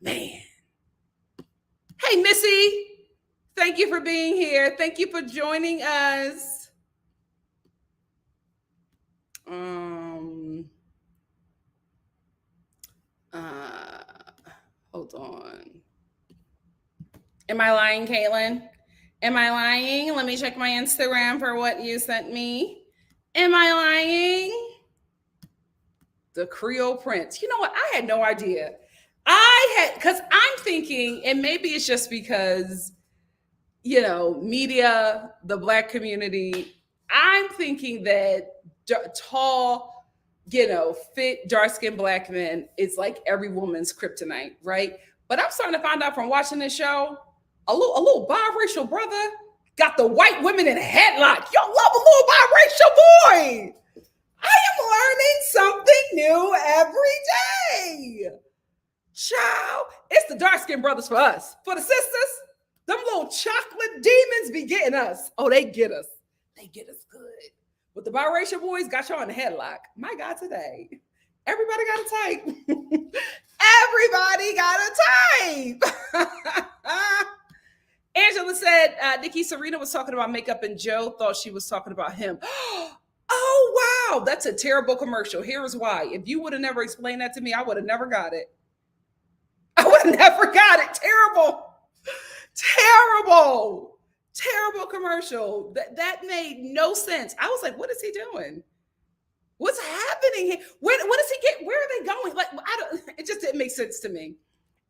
Man. Hey, Missy. Thank you for being here. Thank you for joining us. Hold on. Am I lying, Caitlin? Am I lying? Let me check my Instagram for what you sent me. Am I lying? The Creole Prince. You know what? I had no idea. Because I'm thinking, and maybe it's just because, media, the Black community, I'm thinking that tall, fit, dark-skinned Black men is like every woman's kryptonite, right? But I'm starting to find out from watching this show, a little biracial brother got the white women in a headlock. Y'all love a little biracial boy. I am learning something new every day. Child, it's the dark-skinned brothers for us. For the sisters, them little chocolate demons be getting us. Oh, they get us. They get us good. But the biracial boys got y'all in the headlock. My God, today. Everybody got a type. Everybody got a type. Angela said, Nikki, Serena was talking about makeup and Joe thought she was talking about him. Oh, wow. That's a terrible commercial. Here's why. If you would have never explained that to me, I would have never got it. I would have never got it. Terrible. Terrible. Terrible commercial. That made no sense. I was like, what is he doing? What's happening here? What does he get? Where are they going? Like, it just didn't make sense to me.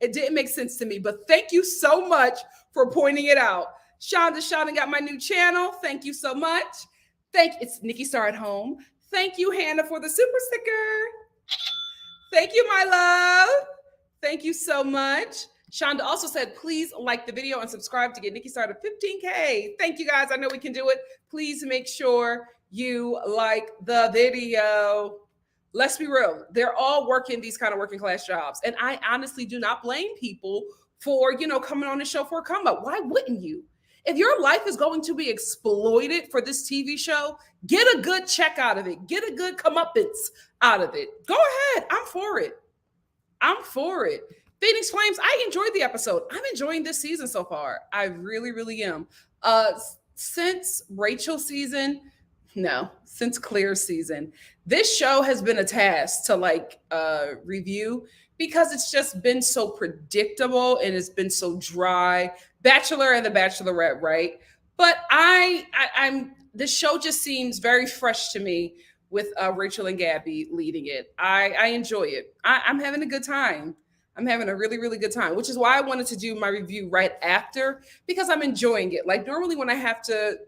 It didn't make sense to me. But thank you so much for pointing it out. Shonda got my new channel. Thank you so much. It's NikkiStar at home. Thank you, Hannah, for the super sticker. Thank you, my love. Thank you so much. Shonda also said, please like the video and subscribe to get NikkiStar to 15K. Thank you, guys. I know we can do it. Please make sure you like the video. Let's be real. They're all working these kind of working class jobs. And I honestly do not blame people for, coming on the show for a come up. Why wouldn't you? If your life is going to be exploited for this TV show, get a good check out of it. Get a good comeuppance out of it. Go ahead. I'm for it. I'm for it. Phoenix Flames, I enjoyed the episode. I'm enjoying this season so far. I really, really am. Since Rachel's season, since Claire's season, this show has been a task to review because it's just been so predictable and it's been so dry. Bachelor and the Bachelorette, right? But I'm this show just seems very fresh to me with Rachel and Gabby leading it. I enjoy it. I'm having a good time. I'm having a really, really good time, which is why I wanted to do my review right after, because I'm enjoying it. Like normally when I have to,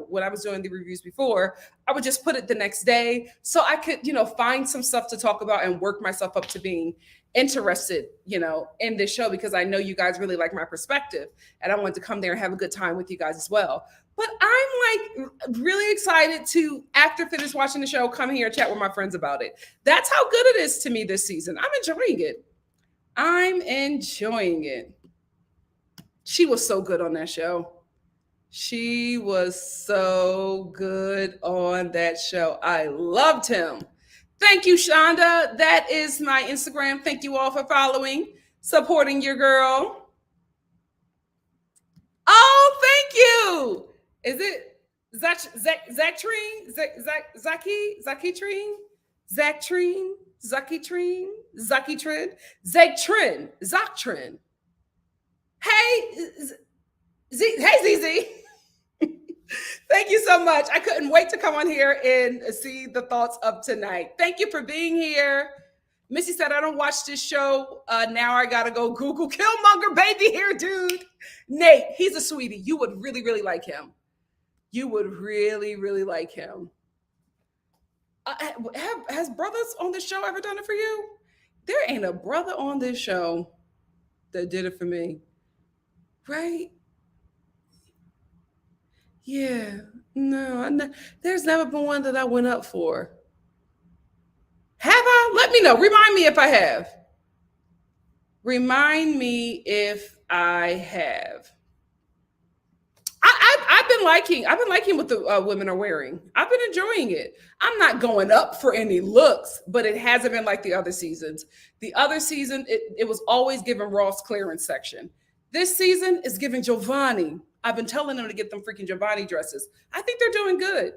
when I was doing the reviews before, I would just put it the next day so I could, find some stuff to talk about and work myself up to being interested, in this show, because I know you guys really like my perspective and I wanted to come there and have a good time with you guys as well. But I'm like really excited to, after finish watching the show, come here and chat with my friends about it. That's how good it is to me this season. I'm enjoying it. I'm enjoying it. She was so good on that show. She was so good on that show. I loved him. Thank you, Shonda. That is my Instagram. Thank you all for following, supporting your girl. Oh, thank you. Is it Zactrine? Zakitrine? Zactrine? Zakitrine? Zakitrin? Zactrin. Hey, ZZ. Thank you so much. I couldn't wait to come on here and see the thoughts of tonight. Thank you for being here. Missy said, I don't watch this show. Now I got to go Google Killmonger baby hair dude. Nate, he's a sweetie. You would really, really like him. You would really, really like him. Has brothers on this show ever done it for you? There ain't a brother on this show that did it for me. Right? Yeah. No, there's never been one that I went up for. Have I? Let me know. Remind me if I have. Remind me if I have. I've been liking what the women are wearing. I've been enjoying it. I'm not going up for any looks, but it hasn't been like the other seasons. The other season, it was always giving Ross clearance section. This season is giving Giovanni. I've been telling them to get them freaking Giovanni dresses. I think they're doing good.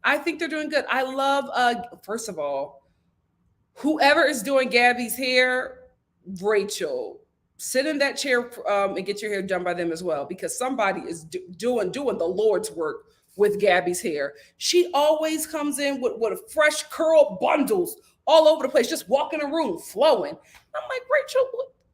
I love, first of all, whoever is doing Gabby's hair, Rachel, sit in that chair and get your hair done by them as well, because somebody is doing the Lord's work with Gabby's hair. She always comes in with fresh curl bundles all over the place, just walking a room, flowing. I'm like, Rachel,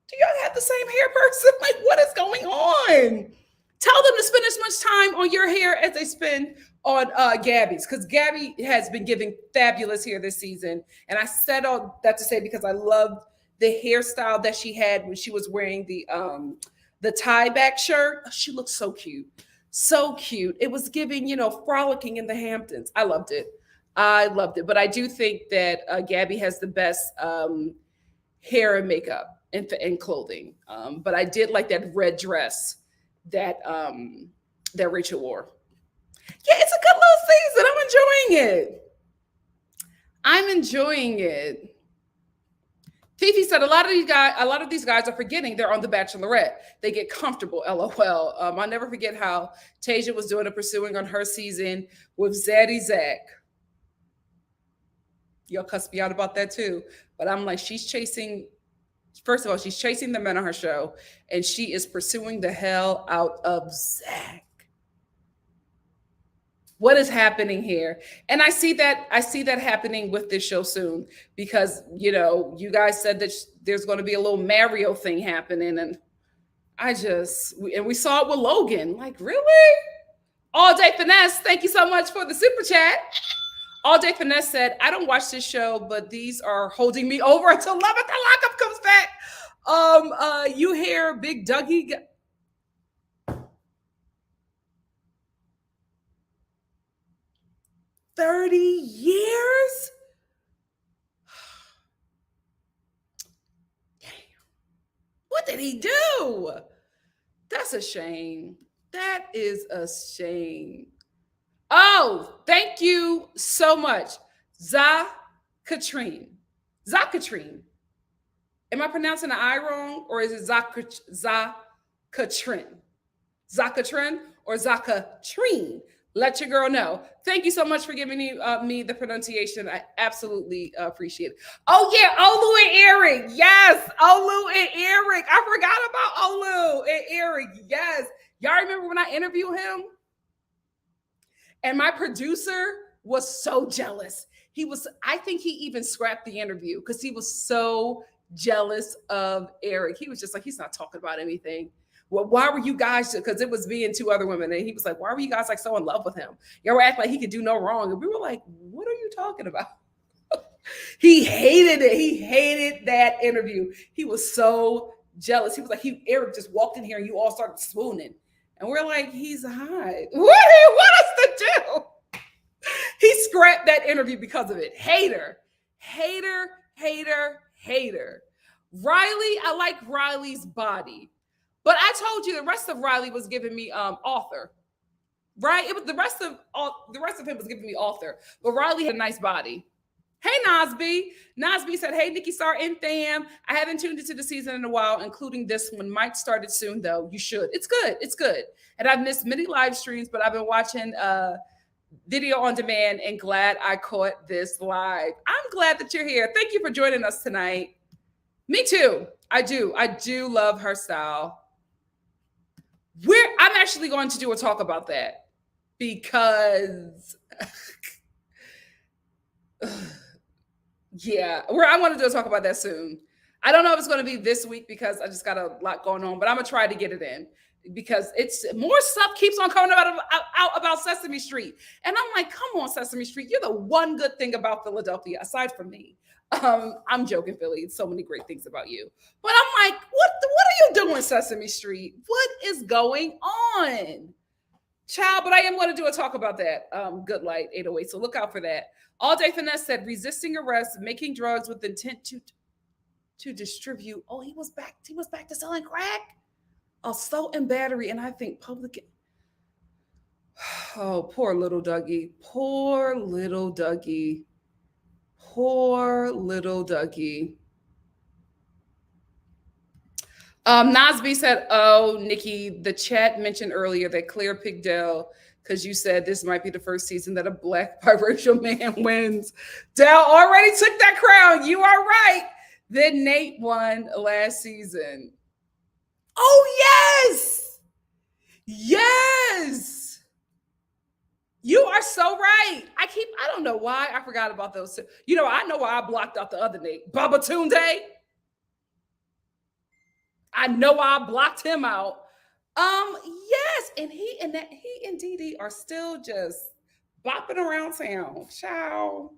do y'all have the same hair person? Like, what is going on? Tell them to spend as much time on your hair as they spend on Gabby's, because Gabby has been giving fabulous hair this season. And I said all that to say because I loved the hairstyle that she had when she was wearing the tie back shirt. She looked so cute. So cute. It was giving, frolicking in the Hamptons. I loved it. But I do think that Gabby has the best hair and makeup and clothing. But I did like that red dress that Rachel wore. Yeah, it's a good little season. I'm enjoying it. Fifi said a lot of these guys are forgetting they're on The Bachelorette. They get comfortable, LOL. I'll never forget how Tasia was doing a pursuing on her season with Zaddy Zach. Y'all cuss me out about that too. But I'm like, first of all, she's chasing the men on her show, and she is pursuing the hell out of Zach. What is happening here? And I see that happening with this show soon, because you guys said that there's going to be a little Mario thing happening, and we saw it with Logan. Like, really? All Day Finesse, thank you so much for the super chat. All Day Finesse said, I don't watch this show, but these are holding me over until Love It, the Lockup comes back. You hear Big Dougie? 30 years? Damn. What did he do? That's a shame. That is a shame. Oh, thank you so much. Zakitrine. Am I pronouncing the I wrong, or is it Zakitrine? Zakitrine or Zakatrine? Let your girl know. Thank you so much for giving me the pronunciation. I absolutely appreciate it. Oh, yeah, Olu and Eric. Yes, Olu and Eric. I forgot about Olu and Eric. Yes. Y'all remember when I interviewed him? And my producer was so jealous. I think he even scrapped the interview because he was so jealous of Eric. He was just like, he's not talking about anything. Well, why were you guys, because it was me and two other women, and he was like, why were you guys like so in love with him? Y'all were acting like he could do no wrong. And we were like, what are you talking about? He hated it. He hated that interview. He was so jealous. He was like, Eric just walked in here and you all started swooning. And we're like, he's hot. What do you want us to do? He scrapped that interview because of it. Hater, hater, hater, hater. Riley, I like Riley's body. But I told you the rest of Riley was giving me author. Right? It was the rest of him was giving me author. But Riley had a nice body. Hey, Nosby. Nosby said, hey, Nikki.Star and fam. I haven't tuned into the season in a while, including this one. Might start it soon, though. You should. It's good. It's good. And I've missed many live streams, but I've been watching video on demand and glad I caught this live. I'm glad that you're here. Thank you for joining us tonight. Me too. I do love her style. I'm actually going to do a talk about that because yeah, I want to do a talk about that soon. I don't know if it's going to be this week because I just got a lot going on, but I'm going to try to get it in because it's more stuff keeps on coming out about Sesame Street. And I'm like, come on, Sesame Street. You're the one good thing about Philadelphia, aside from me. I'm joking, Philly. So many great things about you. But I'm like, what are you doing, Sesame Street? What is going on? Child, but I am going to do a talk about that. Good Light 808. So look out for that. All Day Finesse said resisting arrest, making drugs with intent to distribute. Oh, he was back to selling crack. Assault and battery. And I think public. Oh, poor little Dougie. Poor little Dougie. Poor little Dougie. Nosby said, oh, Nikki, the chat mentioned earlier that Claire picked Dell because you said this might be the first season that a black biracial man wins. Dell already took that crown. You are right. Then Nate won last season. Oh, yes. Yes. You are so right. I don't know why I forgot about those two. You know, I know why I blocked out the other Nate. Babatunde. I know I blocked him out. Yes, and he and Dee Dee are still just bopping around town. Ciao.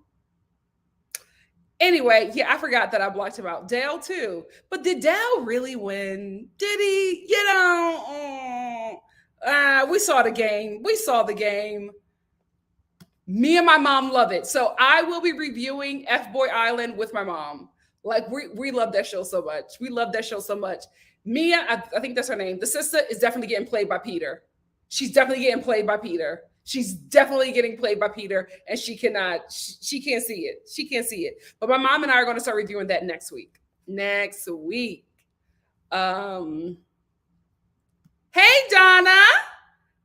Anyway, yeah, I forgot that I blocked him out. Dale too. But did Dale really win? Did he? You know, we saw the game. Me and my mom love it. So I will be reviewing F-Boy Island with my mom. Like we love that show so much. We love that show so much. Mia, I think that's her name. The sister is definitely getting played by Peter. She's definitely getting played by Peter. She's definitely getting played by Peter, and she can't see it. She can't see it. But my mom and I are going to start reviewing that next week. Hey, Donna.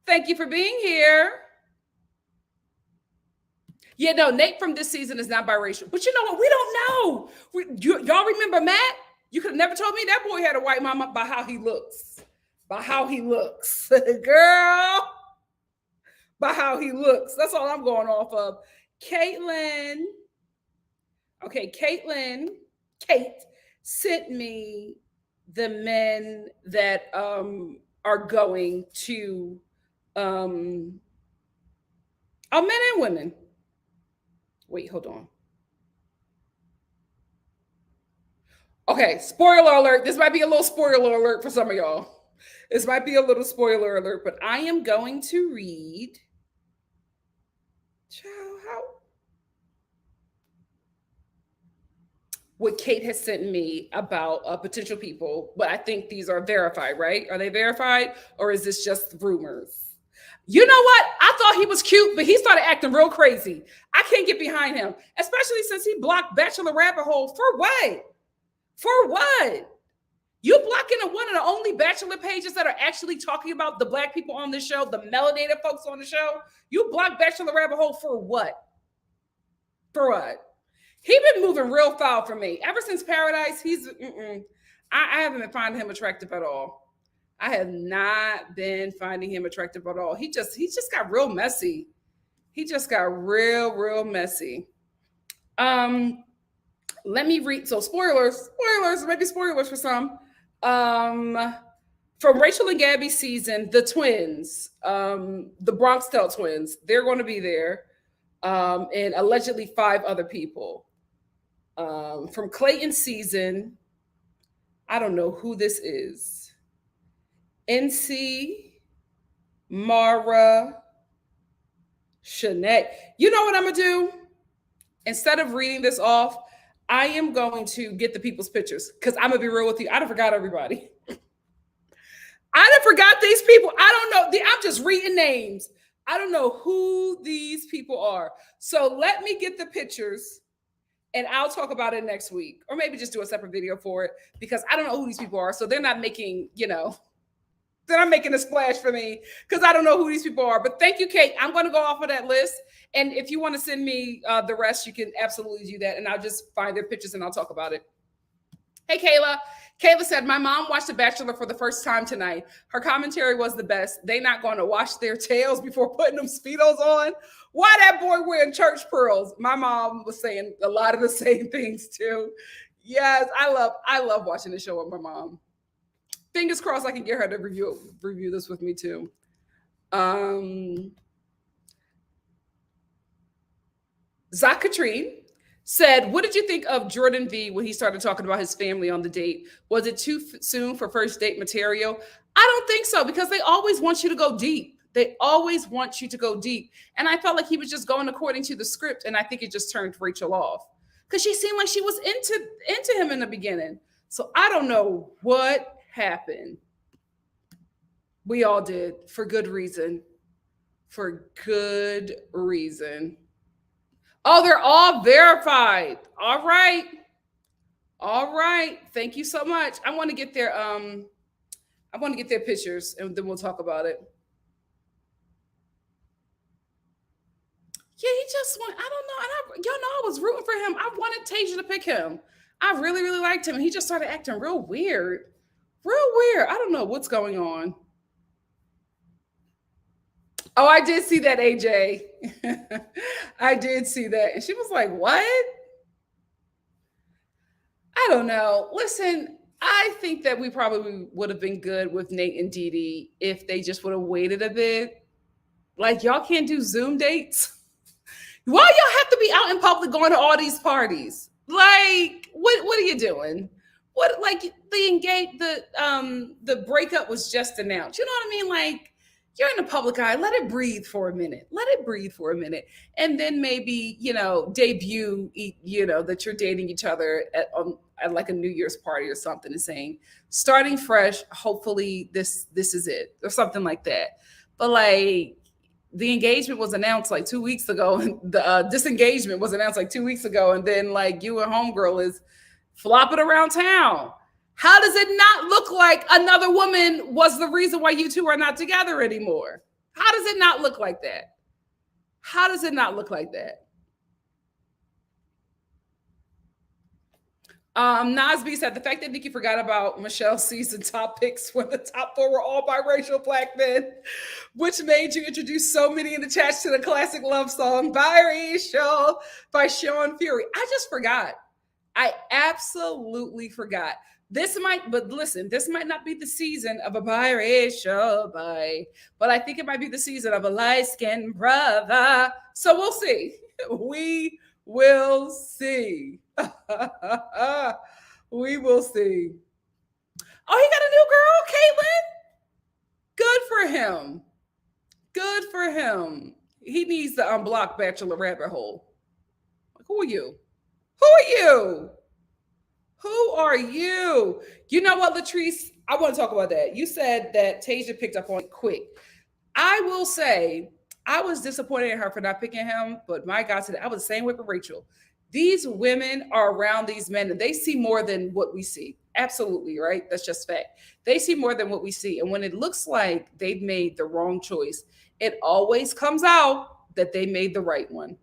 Thank you for being here. Yeah, no, Nate from this season is not biracial. But you know what? We don't know. Y'all remember Matt? You could have never told me that boy had a white mama by how he looks. By how he looks. Girl. By how he looks. That's all I'm going off of. Caitlin. Okay, Kate sent me the men that are going to men and women. Wait, hold on. Okay, spoiler alert. This might be a little spoiler alert for some of y'all. This might be a little spoiler alert, but I am going to read. What Kate has sent me about potential people, but I think these are verified, right? Are they verified, or is this just rumors? You know what? I thought he was cute, but he started acting real crazy. I can't get behind him, especially since he blocked Bachelor Rabbit Hole. For what? For what? You blocking one of the only Bachelor pages that are actually talking about the black people on the show, the melanated folks on the show. You blocked Bachelor Rabbit Hole for what? For what? He been moving real foul for me. Ever since Paradise, I haven't been finding him attractive at all. I have not been finding him attractive at all. He just got real messy. He just got real messy. Let me read. So maybe spoilers for some. Um, from Rachel and Gabby's season, the twins, the Bronx Tale twins, they're going to be there, and allegedly 5 other people. From Clayton's season, I don't know who this is. NC, Mara, Shanae. You know what I'm gonna do? Instead of reading this off, I am going to get the people's pictures because I'm gonna be real with you. I done forgot everybody. I done forgot these people. I don't know. I'm just reading names. I don't know who these people are. So let me get the pictures and I'll talk about it next week. Or maybe just do a separate video for it because I don't know who these people are. So they're not making, they're not making a splash for me because I don't know who these people are. But thank you, Kate. I'm going to go off of that list. And if you want to send me the rest, you can absolutely do that. And I'll just find their pictures and I'll talk about it. Hey, Kayla. Kayla said, my mom watched The Bachelor for the first time tonight. Her commentary was the best. They not going to wash their tails before putting them Speedos on. Why that boy wearing church pearls? My mom was saying a lot of the same things too. Yes, I love watching the show with my mom. Fingers crossed I can get her to review this with me too. Zach Katrine said, what did you think of Jordan V when he started talking about his family on the date? Was it too soon for first date material? I don't think so because they always want you to go deep. They always want you to go deep. And I felt like he was just going according to the script. And I think it just turned Rachel off because she seemed like she was into him in the beginning. So I don't know what happened. We all did for good reason. For good reason. Oh, they're all verified. All right. All right. Thank you so much. I want to get their pictures and then we'll talk about it. Yeah, he just went, I don't know. And y'all know I was rooting for him. I wanted Tasia to pick him. I really, really liked him. And he just started acting real weird. Real weird. I don't know what's going on. Oh, I did see that, AJ. I did see that. And she was like, what? I don't know. Listen, I think that we probably would have been good with Nate and Dee Dee if they just would have waited a bit. Like, y'all can't do Zoom dates. Why y'all have to be out in public going to all these parties? Like, what are you doing? What, like, the breakup was just announced. You know what I mean? Like, you're in the public eye. Let it breathe for a minute. Let it breathe for a minute. And then maybe, debut, that you're dating each other at like a New Year's party or something and saying, starting fresh, hopefully this is it or something like that. But like, the engagement was announced like 2 weeks ago, and the disengagement was announced like 2 weeks ago, and then like you and homegirl is flopping around town. How does it not look like another woman was the reason why you two are not together anymore? How does it not look like that? How does it not look like that? Nasby said the fact that Nikki forgot about Michelle's season top picks when the top 4 were all biracial black men, which made you introduce so many in the chat to the classic love song Biracial by Sean Fury. I just forgot. I absolutely forgot. This might not be the season of a biracial boy, but I think it might be the season of a light-skinned brother. So we'll see. We will see. We will see. Oh, he got a new girl, Caitlin. Good for him. Good for him. He needs to unblock Bachelor rabbit hole. Who are you? Who are you? Who are you? You know what, Latrice? I want to talk about that. You said that Tasia picked up on it quick. I will say I was disappointed in her for not picking him, but my God, I was the same way with Rachel. These women are around these men and they see more than what we see. Absolutely, right? That's just fact. They see more than what we see. And when it looks like they've made the wrong choice, it always comes out that they made the right one.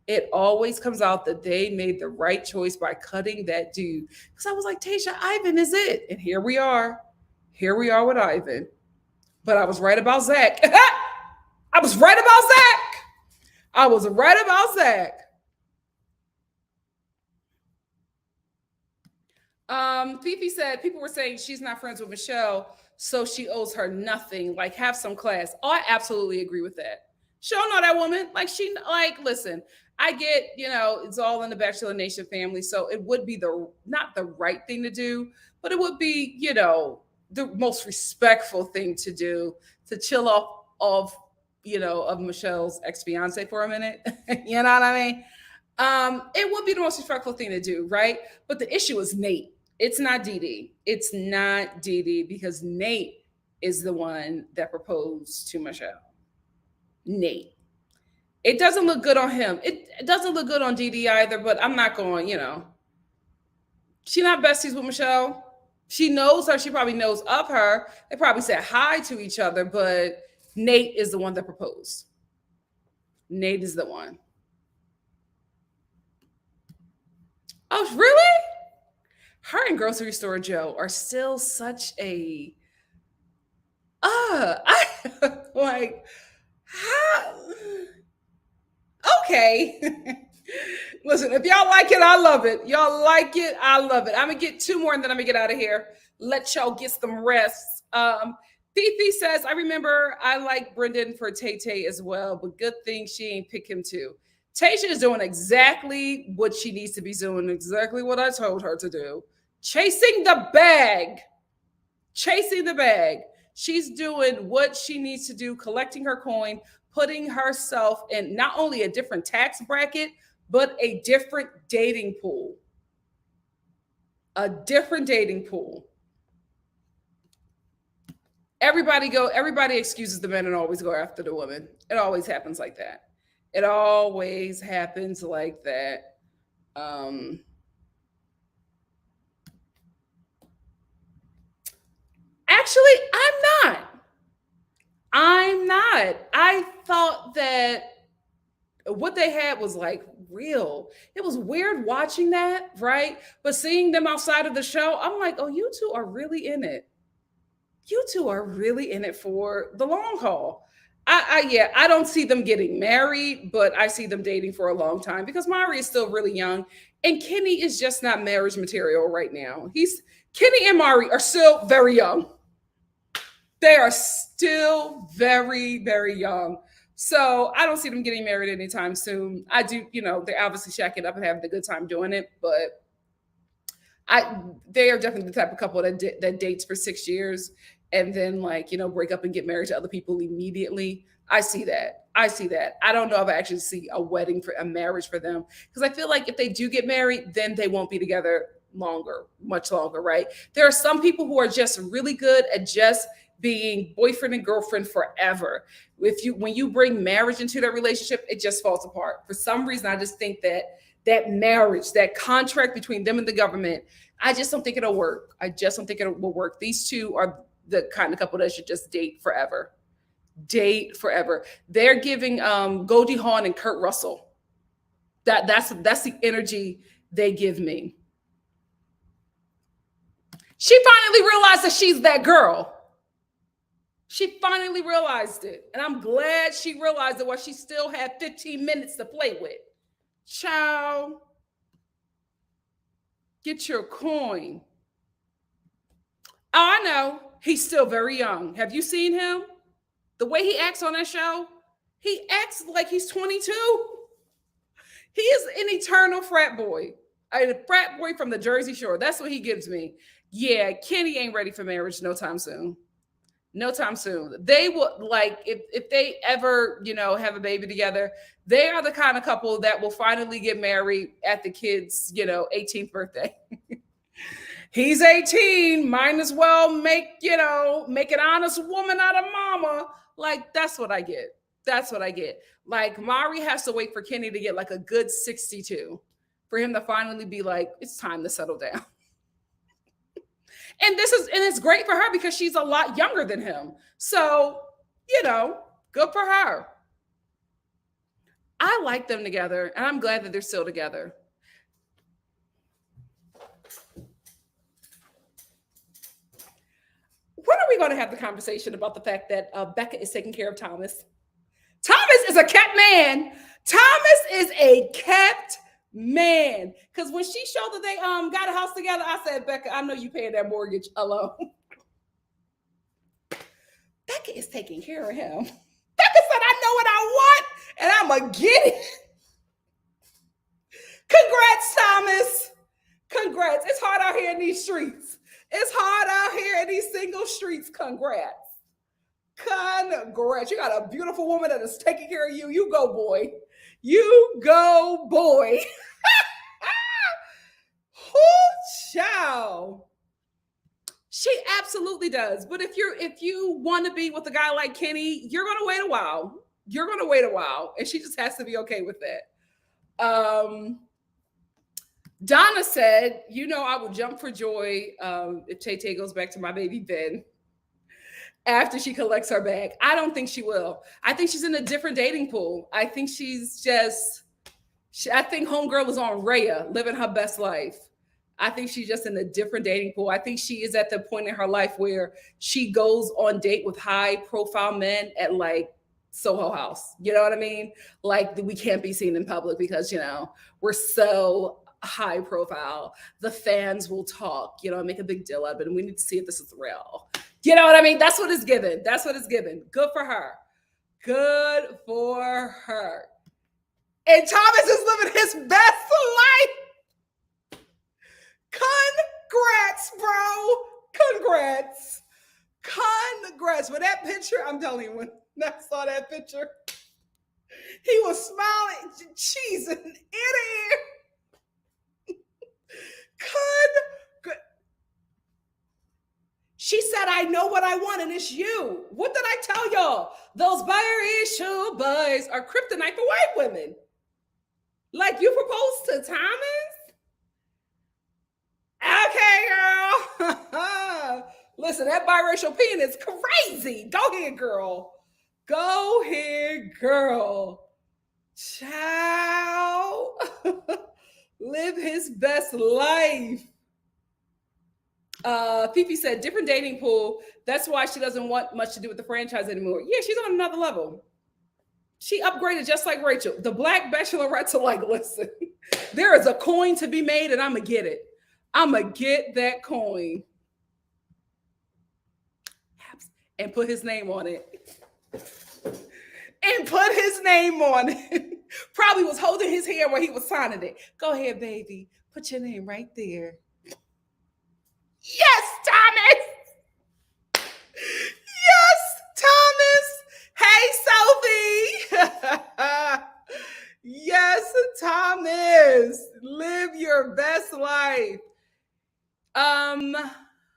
It always comes out that they made the right choice by cutting that dude. Because I was like, Tasia, Ivan is it. And here we are. Here we are with Ivan. But I was right about Zach. I was right about Zach. I was right about Zach. Fifi said people were saying she's not friends with Michelle, so she owes her nothing. Like, have some class. Oh, I absolutely agree with that. She don't know that woman. Like, listen, I get, it's all in the Bachelor Nation family, so it would be not the right thing to do, but it would be, the most respectful thing to do to chill of Michelle's ex-fiance for a minute. You know what I mean? It would be the most respectful thing to do, right? But the issue is Nate. It's not Dee Dee. It's not Dee Dee because Nate is the one that proposed to Michelle. Nate. It doesn't look good on him. It doesn't look good on Dee Dee either, but I'm not going, She not besties with Michelle. She knows her. She probably knows of her. They probably said hi to each other, but Nate is the one that proposed. Nate is the one. Oh, really? Her and Grocery Store Joe are still such a like how okay. Listen, if y'all like it, I love it. Y'all like it, I love it. I'm gonna get two more and then I'm gonna get out of here. Let y'all get some rest. Fifi says, I remember I like Brendan for Tay Tay as well, but good thing she ain't pick him too. Tasha is doing exactly what she needs to be doing, exactly what I told her to do. Chasing the bag. Chasing the bag. She's doing what she needs to do, collecting her coin, putting herself in not only a different tax bracket, but a different dating pool. A different dating pool. Everybody excuses the men and always go after the woman. It always happens like that. It always happens like that. Actually, I'm not. I thought that what they had was like real. It was weird watching that, right? But seeing them outside of the show, I'm like, oh, you two are really in it. You two are really in it for the long haul. I don't see them getting married, but I see them dating for a long time because Mari is still really young and Kenny is just not marriage material right now. Kenny and Mari are still very young. They are still very, very young. So I don't see them getting married anytime soon. I do, they're obviously shacking up and having a good time doing it, but they are definitely the type of couple that dates for 6 years and then break up and get married to other people immediately. I see that. I don't know if I actually see a marriage for them because I feel like if they do get married, then they won't be together much longer, right? There are some people who are just really good at just being boyfriend and girlfriend forever. When you bring marriage into that relationship, it just falls apart. For some reason, I just think that marriage, that contract between them and the government, I just don't think it'll work. I just don't think it will work. These two are the kind of couple that should just date forever. Date forever. They're giving Goldie Hawn and Kurt Russell. That's the energy they give me. She finally realized that she's that girl. She finally realized it. And I'm glad she realized it while she still had 15 minutes to play with. Child, get your coin. Oh, I know. He's still very young. Have you seen him? The way he acts on that show, he acts like he's 22. He is an eternal frat boy. A frat boy from the Jersey Shore. That's what he gives me. Yeah, Kenny ain't ready for marriage no time soon. No time soon. They will if they ever, have a baby together, they are the kind of couple that will finally get married at the kid's, 18th birthday. He's 18, might as well make an honest woman out of mama. Like, that's what I get. That's what I get. Like, Mari has to wait for Kenny to get like a good 62 for him to finally be like, it's time to settle down. And it's great for her because she's a lot younger than him. So, good for her. I like them together, and I'm glad that they're still together. When are we going to have the conversation about the fact that Becca is taking care of Thomas? Thomas is a kept man. Thomas is a kept Man, because when she showed that they got a house together, I said, Becca, I know you paying that mortgage alone. Becca is taking care of him. Becca said, I know what I want, and I'm going to get it. Congrats, Thomas. Congrats. It's hard out here in these streets. It's hard out here in these single streets. Congrats. Congrats. You got a beautiful woman that is taking care of you. You go, boy. You go, boy. Child. She absolutely does. But if you want to be with a guy like Kenny, you're gonna wait a while. You're gonna wait a while. And she just has to be okay with that. Donna said, I would jump for joy if Tay goes back to my baby Ben after she collects her bag. I don't think she will. I think she's in a different dating pool. I think I think homegirl is on Raya, living her best life. I think she's just in a different dating pool. I think she is at the point in her life where she goes on date with high profile men at like Soho House. You know what I mean? Like we can't be seen in public because, we're so high profile. The fans will talk, make a big deal out of it. And we need to see if this is real. You know what I mean? That's what it's given. That's what it's given. Good for her. Good for her. And Thomas is living his best life. Congrats, bro. Congrats. Congrats. With that picture, I'm telling you, when I saw that picture, he was smiling, cheesing ear to ear. She said, I know what I want, and it's you. What did I tell y'all? Those biracial boys are kryptonite for white women. Like you proposed to Thomas? Okay, girl. Listen, that biracial penis is crazy. Go ahead, girl. Go ahead, girl. Child. Live his best life. Fifi said, different dating pool. That's why she doesn't want much to do with the franchise anymore. Yeah, she's on another level. She upgraded just like Rachel. The black bachelorettes are like, listen, there is a coin to be made and I'm going to get it. I'm going to get that coin. And put his name on it. And put his name on it. Probably was holding his hand while he was signing it. Go ahead, baby. Put your name right there. Yes, Thomas. Yes, Thomas. Hey, Sophie. Yes, Thomas. Live your best life.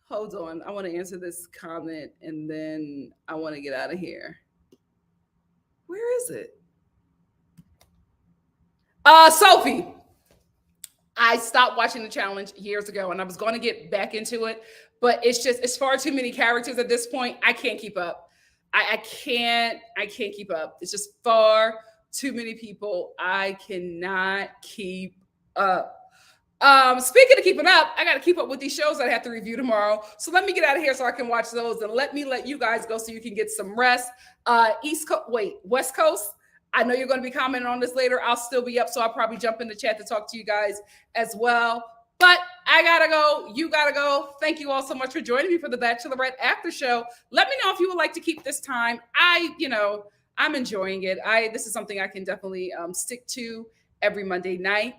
Hold on. I want to answer this comment and then I want to get out of here. Where is it? Sophie. I stopped watching the challenge years ago and I was going to get back into it, but it's far too many characters at this point. I can't keep up. I can't keep up. It's just far too many people. I cannot keep up. Speaking of keeping up, I got to keep up with these shows I have to review tomorrow. So let me get out of here so I can watch those and let you guys go so you can get some rest. West Coast. I know you're going to be commenting on this later. I'll still be up, so I'll probably jump in the chat to talk to you guys as well. But I gotta go. You gotta go. Thank you all so much for joining me for the Bachelorette After Show. Let me know if you would like to keep this time. I'm enjoying it. This is something I can definitely stick to every Monday night.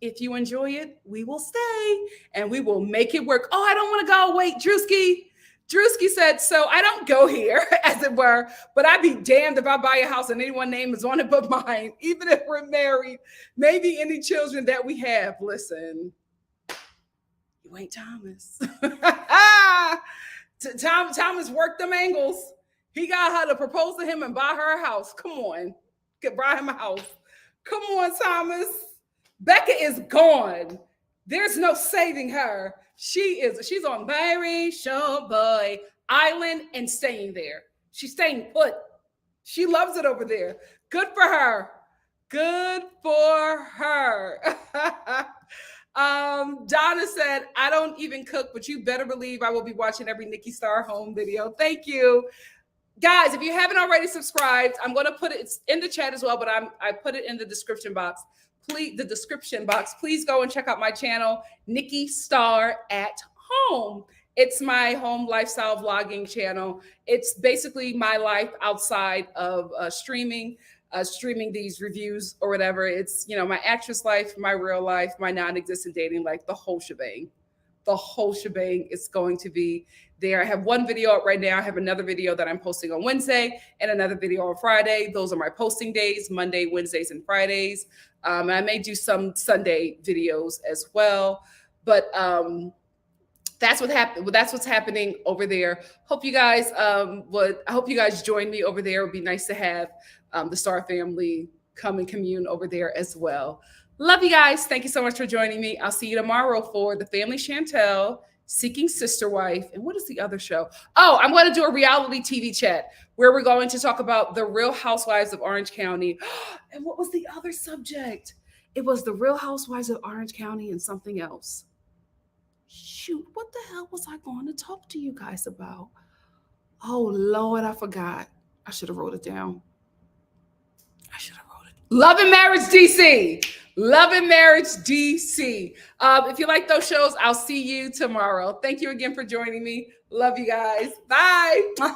If you enjoy it, we will stay and we will make it work. Oh, I don't want to go. Wait, Drewski said, so I don't go here, as it were, but I'd be damned if I buy a house and anyone's name is on it but mine, even if we're married, maybe any children that we have. Listen, you ain't Thomas. Thomas worked them angles. He got her to propose to him and buy her a house. Come on. Buy him a house. Come on, Thomas. Becca is gone. There's no saving her. She's on Biracial Boy Island and staying there. She's staying put. She loves it over there. Good for her. Good for her. Donna said, I don't even cook, but you better believe I will be watching every NikkiStar home video. Thank you. Guys, if you haven't already subscribed, I'm going to put it in the chat as well, but I put it in the description box. please, the description box, please go and check out my channel, NikkiStar at Home. It's my home lifestyle vlogging channel. It's basically my life outside of streaming these reviews or whatever. It's, you know, my actress life, my real life, my non-existent dating life, the whole shebang. The whole shebang is going to be there. I have one video up right now. I have another video that I'm posting on Wednesday and another video on Friday. Those are my posting days, Monday, Wednesdays, and Fridays. And I may do some Sunday videos as well. But that's what happened. That's what's happening over there. Hope you guys I hope you guys join me over there. It would be nice to have the Star family come and commune over there as well. Love you guys. Thank you so much for joining me. I'll see you tomorrow for The Family Chantel, Seeking Sister Wife. And what is the other show? Oh, I'm going to do a reality TV chat where we're going to talk about the Real Housewives of Orange County. And what was the other subject? It was the Real Housewives of Orange County and something else. Shoot, what the hell was I going to talk to you guys about? Oh, Lord, I forgot. I should have wrote it down. Love and Marriage DC. Love and Marriage DC. If you like those shows, I'll see you tomorrow. Thank you again for joining me. Love you guys. Bye. Bye.